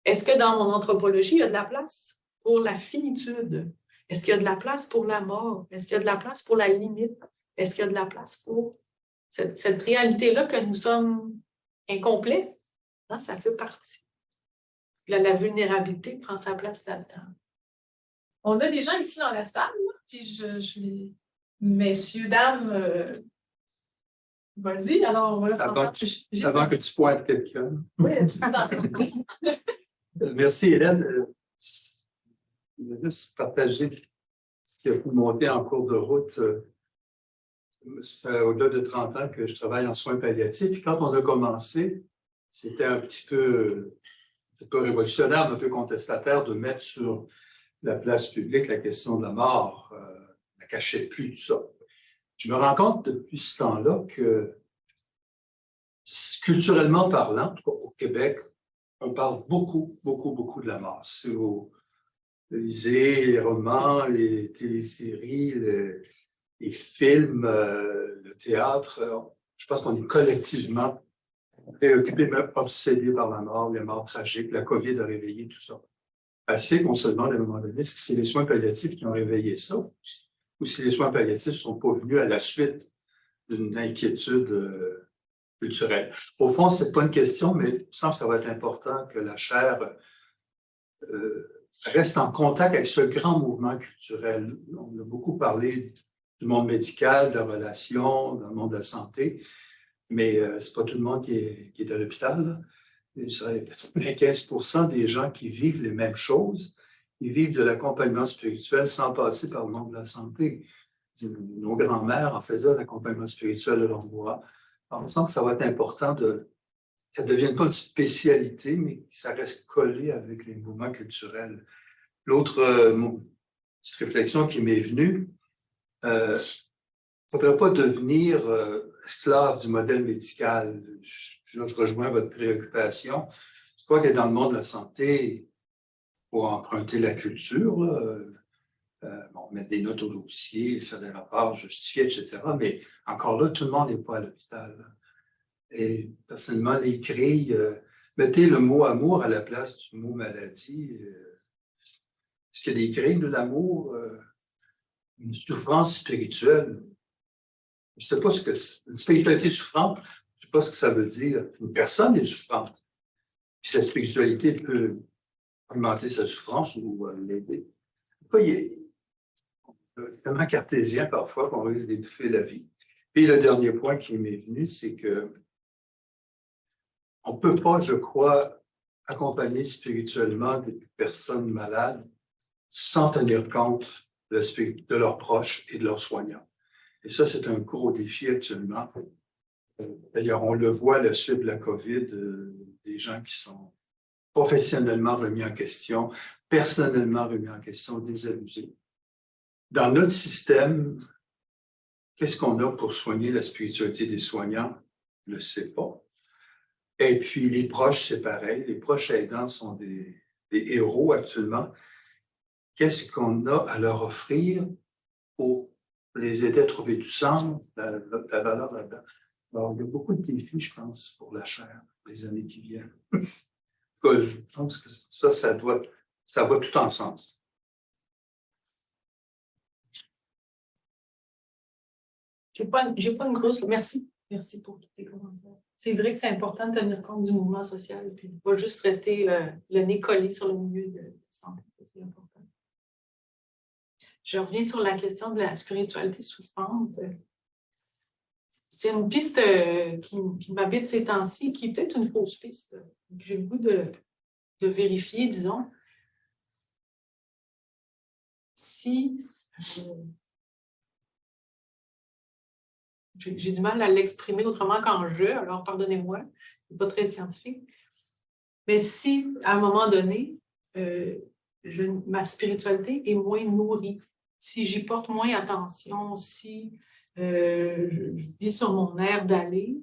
Est-ce que dans mon anthropologie, il y a de la place pour la finitude? Est-ce qu'il y a de la place pour la mort? Est-ce qu'il y a de la place pour la limite? Est-ce qu'il y a de la place pour cette réalité-là que nous sommes incomplets? Non, ça fait partie. Là, la vulnérabilité prend sa place là-dedans. On a des gens ici dans la salle, là, puis messieurs, dames, vas-y, alors on va Avant que tu pointes quelqu'un. Oui, absolument. Merci Hélène. Je vais juste partager ce qui a pu monter en cours de route. Ça fait au-delà de 30 ans que je travaille en soins palliatifs. Puis quand on a commencé, c'était un petit peu révolutionnaire, un peu contestataire de mettre sur la place publique la question de la mort. On ne cachait plus tout ça. Je me rends compte depuis ce temps-là que, culturellement parlant, en tout cas au Québec, on parle beaucoup de la mort. Si vous lisez les romans, les téléséries, les films, le théâtre, je pense qu'on est collectivement préoccupés, même obsédés par la mort, les morts tragiques, la COVID a réveillé tout ça. Assez qu'on se demande à un moment donné, est-ce que c'est les soins palliatifs qui ont réveillé ça, ou si les soins palliatifs ne sont pas venus à la suite d'une inquiétude culturelle. Au fond, ce n'est pas une question, mais il me semble que ça va être important que la chaire reste en contact avec ce grand mouvement culturel. On a beaucoup parlé du monde médical, de la relation, dans le monde de la santé, mais ce n'est pas tout le monde qui est à l'hôpital. 95% des gens qui vivent les mêmes choses, ils vivent de l'accompagnement spirituel sans passer par le monde de la santé. Nos grands-mères en faisaient l'accompagnement spirituel de leur voix. Alors, on sent que ça va être important que ça ne devienne pas une spécialité, mais que ça reste collé avec les mouvements culturels. L'autre petite réflexion qui m'est venue, il ne faudrait pas devenir esclave du modèle médical. Je rejoins votre préoccupation. Je crois que dans le monde de la santé, il faut emprunter la culture, mettre des notes au dossier, faire des rapports justifiés, etc. Mais encore là, tout le monde n'est pas à l'hôpital. Et personnellement, les cris, mettez le mot amour à la place du mot maladie. Est-ce qu'il y a des cris de l'amour, une souffrance spirituelle? Je ne sais pas ce que c'est. Une spiritualité souffrante, je ne sais pas ce que ça veut dire. Une personne est souffrante. Puis sa spiritualité peut augmenter sa souffrance ou l'aider. Il est tellement cartésien parfois qu'on risque d'étouffer la vie. Puis le dernier point qui m'est venu, c'est que on ne peut pas, je crois, accompagner spirituellement des personnes malades sans tenir compte de leurs proches et de leurs soignants. Et ça, c'est un gros défi actuellement. D'ailleurs, on le voit à la suite de la COVID, des gens qui sont professionnellement remis en question, personnellement remis en question, désabusés. Dans notre système, qu'est-ce qu'on a pour soigner la spiritualité des soignants? Je ne le sais pas. Et puis, les proches, c'est pareil. Les proches aidants sont des héros actuellement. Qu'est-ce qu'on a à leur offrir pour les aider à trouver du sens, la valeur là-dedans? Alors, il y a beaucoup de défis, je pense, pour la chaire, pour les années qui viennent. Je pense que ça va tout en sens. J'ai pas une grosse... Merci. Merci pour tous les commentaires. C'est vrai que c'est important de tenir compte du mouvement social, puis de ne pas juste rester le nez collé sur le milieu de santé. C'est important. Je reviens sur la question de la spiritualité souffrante. C'est une piste qui m'habite ces temps-ci, qui est peut-être une fausse piste. J'ai le goût de vérifier, disons, si j'ai du mal à l'exprimer autrement qu'en je, alors pardonnez-moi, c'est pas très scientifique. Mais si, à un moment donné, ma spiritualité est moins nourrie, si j'y porte moins attention, si je vis sur mon air d'aller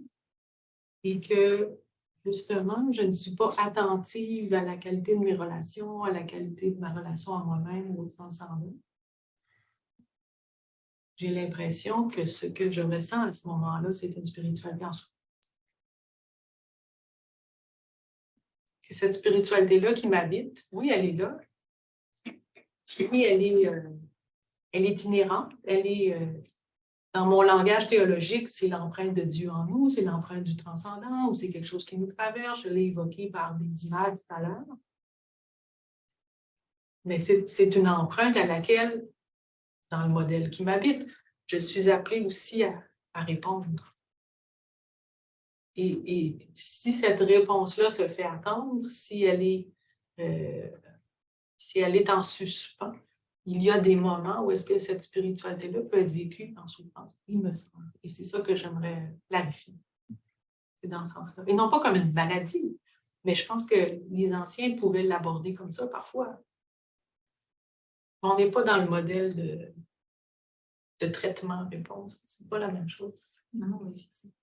et que, justement, je ne suis pas attentive à la qualité de mes relations, à la qualité de ma relation à moi-même ou au transcendant, j'ai l'impression que ce que je ressens à ce moment-là, c'est une spiritualité en souffrance. Que cette spiritualité-là qui m'habite, oui, elle est là. Oui, elle est inhérente. Elle est, dans mon langage théologique, c'est l'empreinte de Dieu en nous, c'est l'empreinte du transcendant, ou c'est quelque chose qui nous traverse. Je l'ai évoqué par des images tout à l'heure. Mais c'est une empreinte à laquelle, dans le modèle qui m'habite, je suis appelée aussi à répondre. Et si cette réponse-là se fait attendre, si elle est en suspens, il y a des moments où est-ce que cette spiritualité-là peut être vécue en souffrance, il me semble. Et c'est ça que j'aimerais clarifier. C'est dans ce sens-là. Et non pas comme une maladie, mais je pense que les anciens pouvaient l'aborder comme ça parfois. On n'est pas dans le modèle de traitement-réponse. C'est pas la même chose. Non, oui, c'est ça.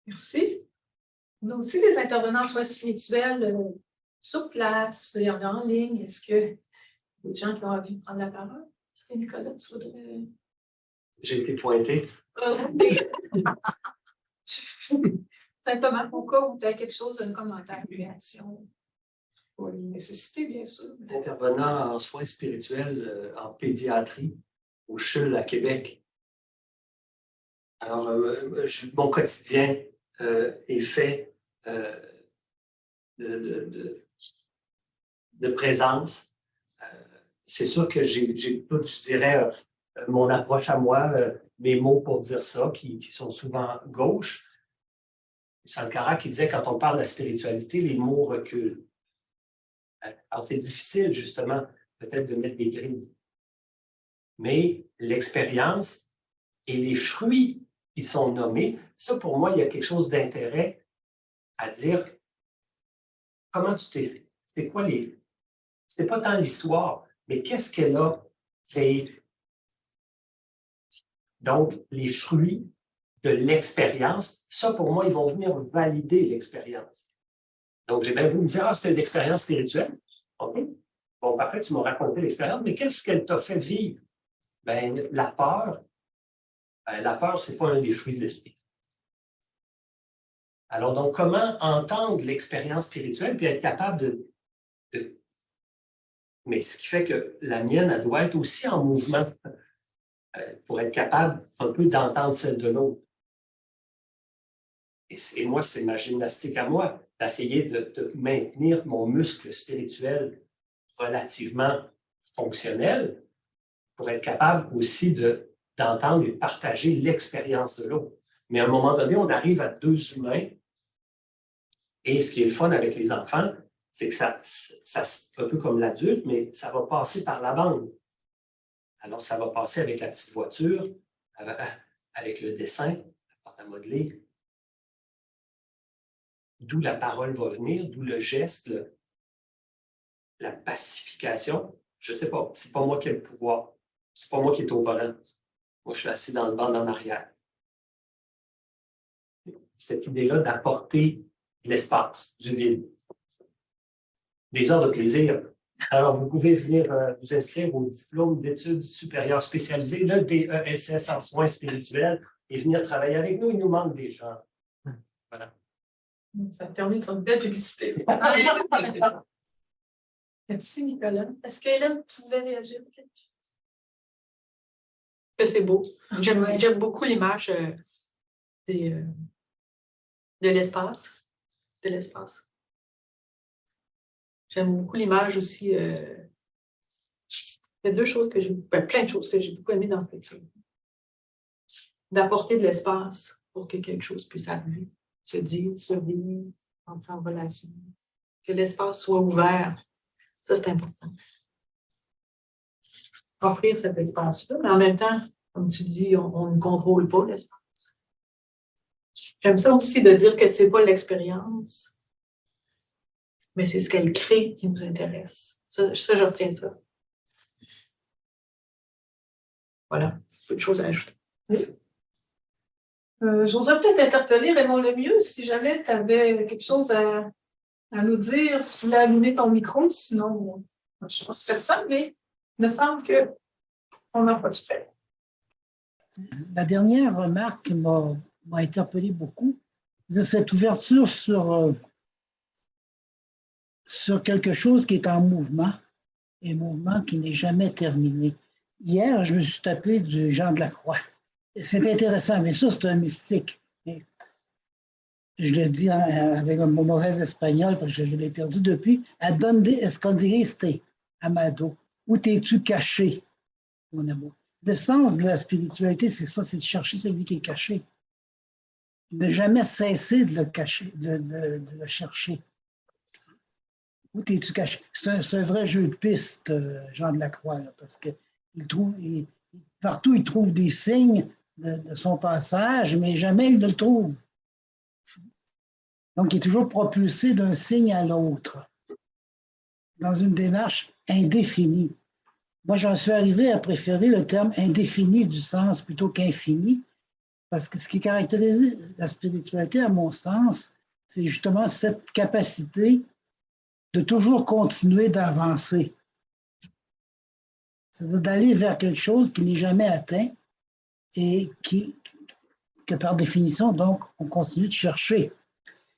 Merci. On a aussi des intervenants en soins spirituels sur place, il y en a en ligne. Est-ce que des gens qui ont envie de prendre la parole? Est-ce que Nicolas, tu voudrais... J'ai été pointé. Simplement pour cas où tu as quelque chose, un commentaire, une réaction. Pour une nécessité, bien sûr. Intervenant en soins spirituels en pédiatrie au CHUL à Québec. Alors, mon quotidien est fait de présence. C'est sûr que j'ai tout, je dirais, mon approche à moi, mes mots pour dire ça, qui sont souvent gauche. Sankara qui disait, quand on parle de la spiritualité, les mots reculent. Alors, c'est difficile, justement, peut-être de mettre des grilles. Mais l'expérience et les fruits qui sont nommés, ça, pour moi, il y a quelque chose d'intérêt à dire. Comment tu t'es... C'est quoi les... C'est pas tant l'histoire, mais qu'est-ce qu'elle a créé? Donc, les fruits de l'expérience, ça, pour moi, ils vont venir valider l'expérience. Donc, j'ai bien voulu me dire, ah, c'était une expérience spirituelle. OK. Bon, parfait, tu m'as raconté l'expérience, mais qu'est-ce qu'elle t'a fait vivre? Bien, la peur, ce n'est pas un des fruits de l'esprit. Alors, donc, comment entendre l'expérience spirituelle puis être capable de... Mais ce qui fait que la mienne, elle doit être aussi en mouvement pour être capable un peu d'entendre celle de l'autre. Et moi, c'est ma gymnastique à moi, d'essayer de maintenir mon muscle spirituel relativement fonctionnel pour être capable aussi d'entendre et de partager l'expérience de l'autre. Mais à un moment donné, on arrive à deux humains et ce qui est le fun avec les enfants, c'est que ça un peu comme l'adulte, mais ça va passer par la bande. Alors, ça va passer avec la petite voiture, avec le dessin, la pâte à modeler, d'où la parole va venir, d'où le geste, la pacification. Je ne sais pas, c'est pas moi qui ai le pouvoir. C'est pas moi qui est au volant. Moi, je suis assis dans le banc en arrière. Cette idée-là d'apporter l'espace, du vide. Des heures de plaisir. Alors, vous pouvez venir vous inscrire au diplôme d'études supérieures spécialisées, le DESS en soins spirituels, et venir travailler avec nous. Il nous manque des gens. Voilà. Ça termine sur une belle publicité. Merci, Nicolas. Est-ce que Hélène, tu voulais réagir à quelque chose? que c'est beau. Ouais. J'aime beaucoup l'image de l'espace. De l'espace. J'aime beaucoup l'image aussi. Il y a deux choses que j'ai, plein de choses que j'ai beaucoup aimées dans cette lecture. D'apporter de l'espace pour que quelque chose puisse arriver, se dire, se vivre, entrer en relation. Que l'espace soit ouvert. Ça, c'est important. Offrir cet espace-là, mais en même temps, comme tu dis, on ne contrôle pas l'espace. J'aime ça aussi de dire que c'est pas l'expérience, mais c'est ce qu'elle crée qui nous intéresse. Ça, je retiens ça. Voilà, peu de choses à ajouter. J'oserais peut-être interpeller Raymond Lemieux si jamais tu avais quelque chose à nous dire, si tu voulais allumer ton micro, sinon je ne sais pas si c'est ça, mais il me semble qu'on n'a pas de fait. La dernière remarque qui m'a interpellé beaucoup, c'est cette ouverture sur quelque chose qui est en mouvement, et mouvement qui n'est jamais terminé. Hier, je me suis tapé du Jean de la Croix. C'est intéressant, mais ça, c'est un mystique. Je le dis avec mon mauvais espagnol, parce que je l'ai perdu depuis. A donde escondiste, Amado? Où t'es-tu caché, mon amour? Le sens de la spiritualité, c'est ça, c'est de chercher celui qui est caché. Ne jamais cesser de le cacher, de le chercher. Où t'es-tu caché? C'est un vrai jeu de piste, Jean de la Croix, là, parce que partout, il trouve des signes de son passage, mais jamais il ne le trouve. Donc, il est toujours propulsé d'un signe à l'autre, dans une démarche indéfinie. Moi, j'en suis arrivé à préférer le terme indéfini du sens plutôt qu'infini, parce que ce qui caractérise la spiritualité, à mon sens, c'est justement cette capacité de toujours continuer d'avancer. C'est-à-dire d'aller vers quelque chose qui n'est jamais atteint et que par définition, donc, on continue de chercher.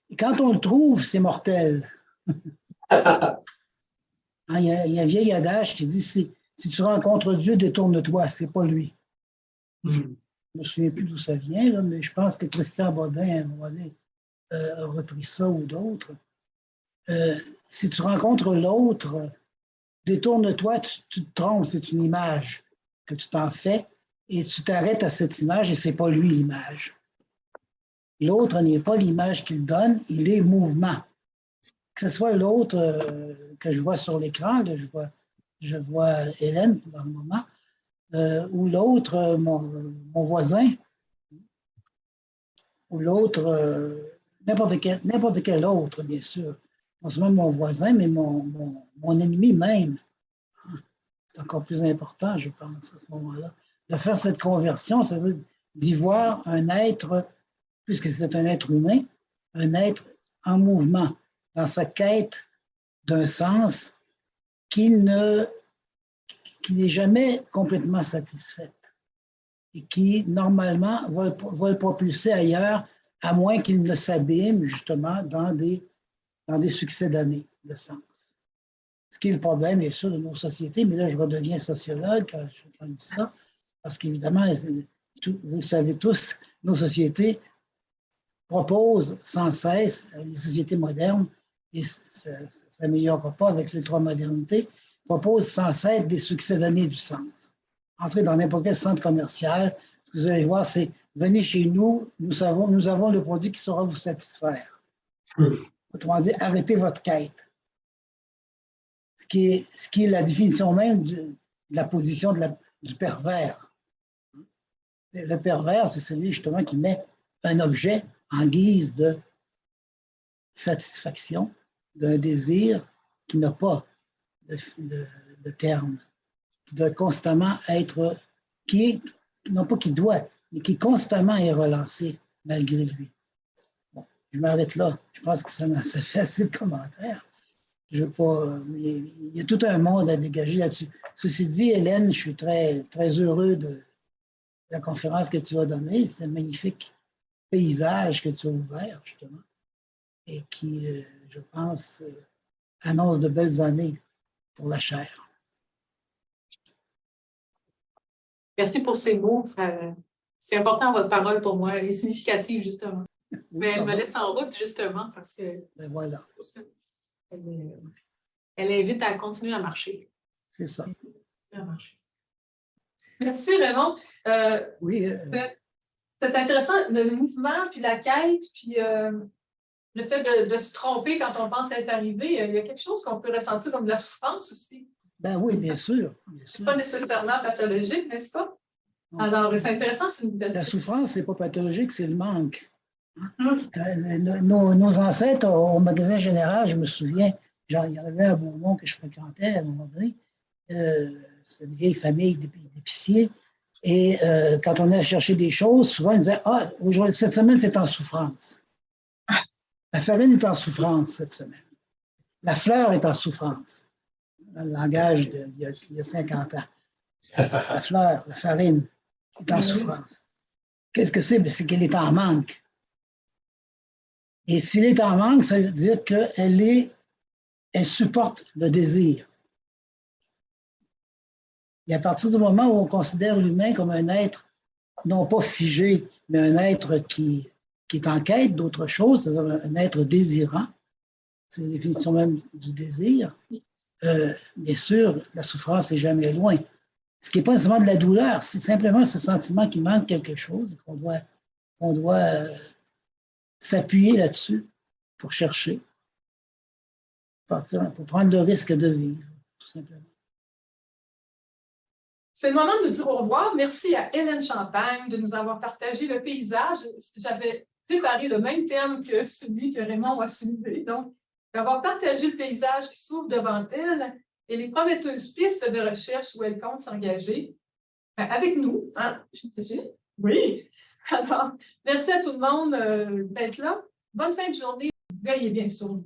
Et quand on le trouve, c'est mortel. Il y a un vieil adage qui dit si tu rencontres Dieu, détourne-toi, c'est pas lui. Je ne me souviens plus d'où ça vient, là, mais je pense que Christian Bodin, à un moment donné, a repris ça ou d'autres. Si tu rencontres l'autre, détourne-toi, tu te trompes, c'est une image que tu t'en fais et tu t'arrêtes à cette image et c'est pas lui l'image. L'autre n'est pas l'image qu'il donne, il est mouvement. Que ce soit l'autre que je vois sur l'écran, je vois Hélène pour le moment, ou l'autre, mon voisin, ou l'autre, n'importe quel autre, bien sûr. Non seulement mon voisin, mais mon ennemi même. C'est encore plus important, je pense, à ce moment-là. De faire cette conversion, c'est-à-dire d'y voir un être, puisque c'est un être humain, un être en mouvement, dans sa quête d'un sens qui n'est jamais complètement satisfaite et qui, normalement, va le propulser ailleurs, à moins qu'il ne s'abîme, justement, dans des succès d'années de sens. Ce qui est le problème, bien sûr, de nos sociétés, mais là, je redeviens sociologue quand je dis ça, parce qu'évidemment, vous le savez tous, nos sociétés proposent sans cesse, les sociétés modernes, et ça ne s'améliorera pas avec l'ultramodernité, proposent sans cesse des succès d'années du sens. Entrez dans n'importe quel centre commercial, ce que vous allez voir, c'est venez chez nous, nous avons le produit qui saura vous satisfaire. Autrement dit, arrêtez votre quête. Ce qui est la définition même de la position du pervers. Le pervers, c'est celui justement qui met un objet en guise de satisfaction d'un désir qui n'a pas de terme, qui doit constamment être, non pas qui doit, mais qui constamment est relancé malgré lui. Bon, je m'arrête là. Je pense que ça fait assez de commentaires. Je veux pas, il y a tout un monde à dégager là-dessus. Ceci dit, Hélène, je suis très, très heureux de la conférence que tu as donnée. C'est un magnifique paysage que tu as ouvert, justement, et qui, je pense, annonce de belles années pour la chaire. Merci pour ces mots. C'est important, votre parole pour moi. Elle est significative, justement. Mais elle me laisse en route, justement, parce que Ben voilà, elle invite à continuer à marcher. c'est ça. À marcher. Merci, Raymond. Oui, C'est intéressant, le mouvement, puis la quête, puis le fait de se tromper quand on pense être arrivé. Il y a quelque chose qu'on peut ressentir comme de la souffrance aussi. ben oui, bien sûr. Bien sûr. Pas nécessairement pathologique, n'est-ce pas? Alors, c'est intéressant, c'est une belle La souffrance, c'est pas pathologique, c'est le manque. Hum. Nos ancêtres, au magasin général, je me souviens, genre, il y en avait un Beaumont que je fréquentais à un moment donné. C'est une vieille famille d'épiciers. Et quand on allait chercher des choses, souvent, ils disaient: ah, aujourd'hui, cette semaine, c'est en souffrance. La farine est en souffrance cette semaine. La fleur est en souffrance. Dans le langage d'il y a 50 ans. La fleur, la farine est en souffrance. Qu'est-ce que c'est? C'est qu'elle est en manque. Et s'il est en manque, ça veut dire qu'elle supporte le désir. Et à partir du moment où on considère l'humain comme un être non pas figé, mais un être qui est en quête d'autre chose, c'est-à-dire un être désirant, c'est la définition même du désir, bien sûr, la souffrance n'est jamais loin. Ce qui n'est pas nécessairement de la douleur, c'est simplement ce sentiment qu'il manque quelque chose, qu'on doit s'appuyer là-dessus pour chercher, pour prendre le risque de vivre, tout simplement. C'est le moment de nous dire au revoir. Merci à Hélène Champagne de nous avoir partagé le paysage. J'avais préparé le même thème que celui que Raymond a soulevé, donc d'avoir partagé le paysage qui s'ouvre devant elle et les prometteuses pistes de recherche où elle compte s'engager avec nous. Hein? Oui. Alors, merci à tout le monde d'être là. Bonne fin de journée. Veillez bien sur vous.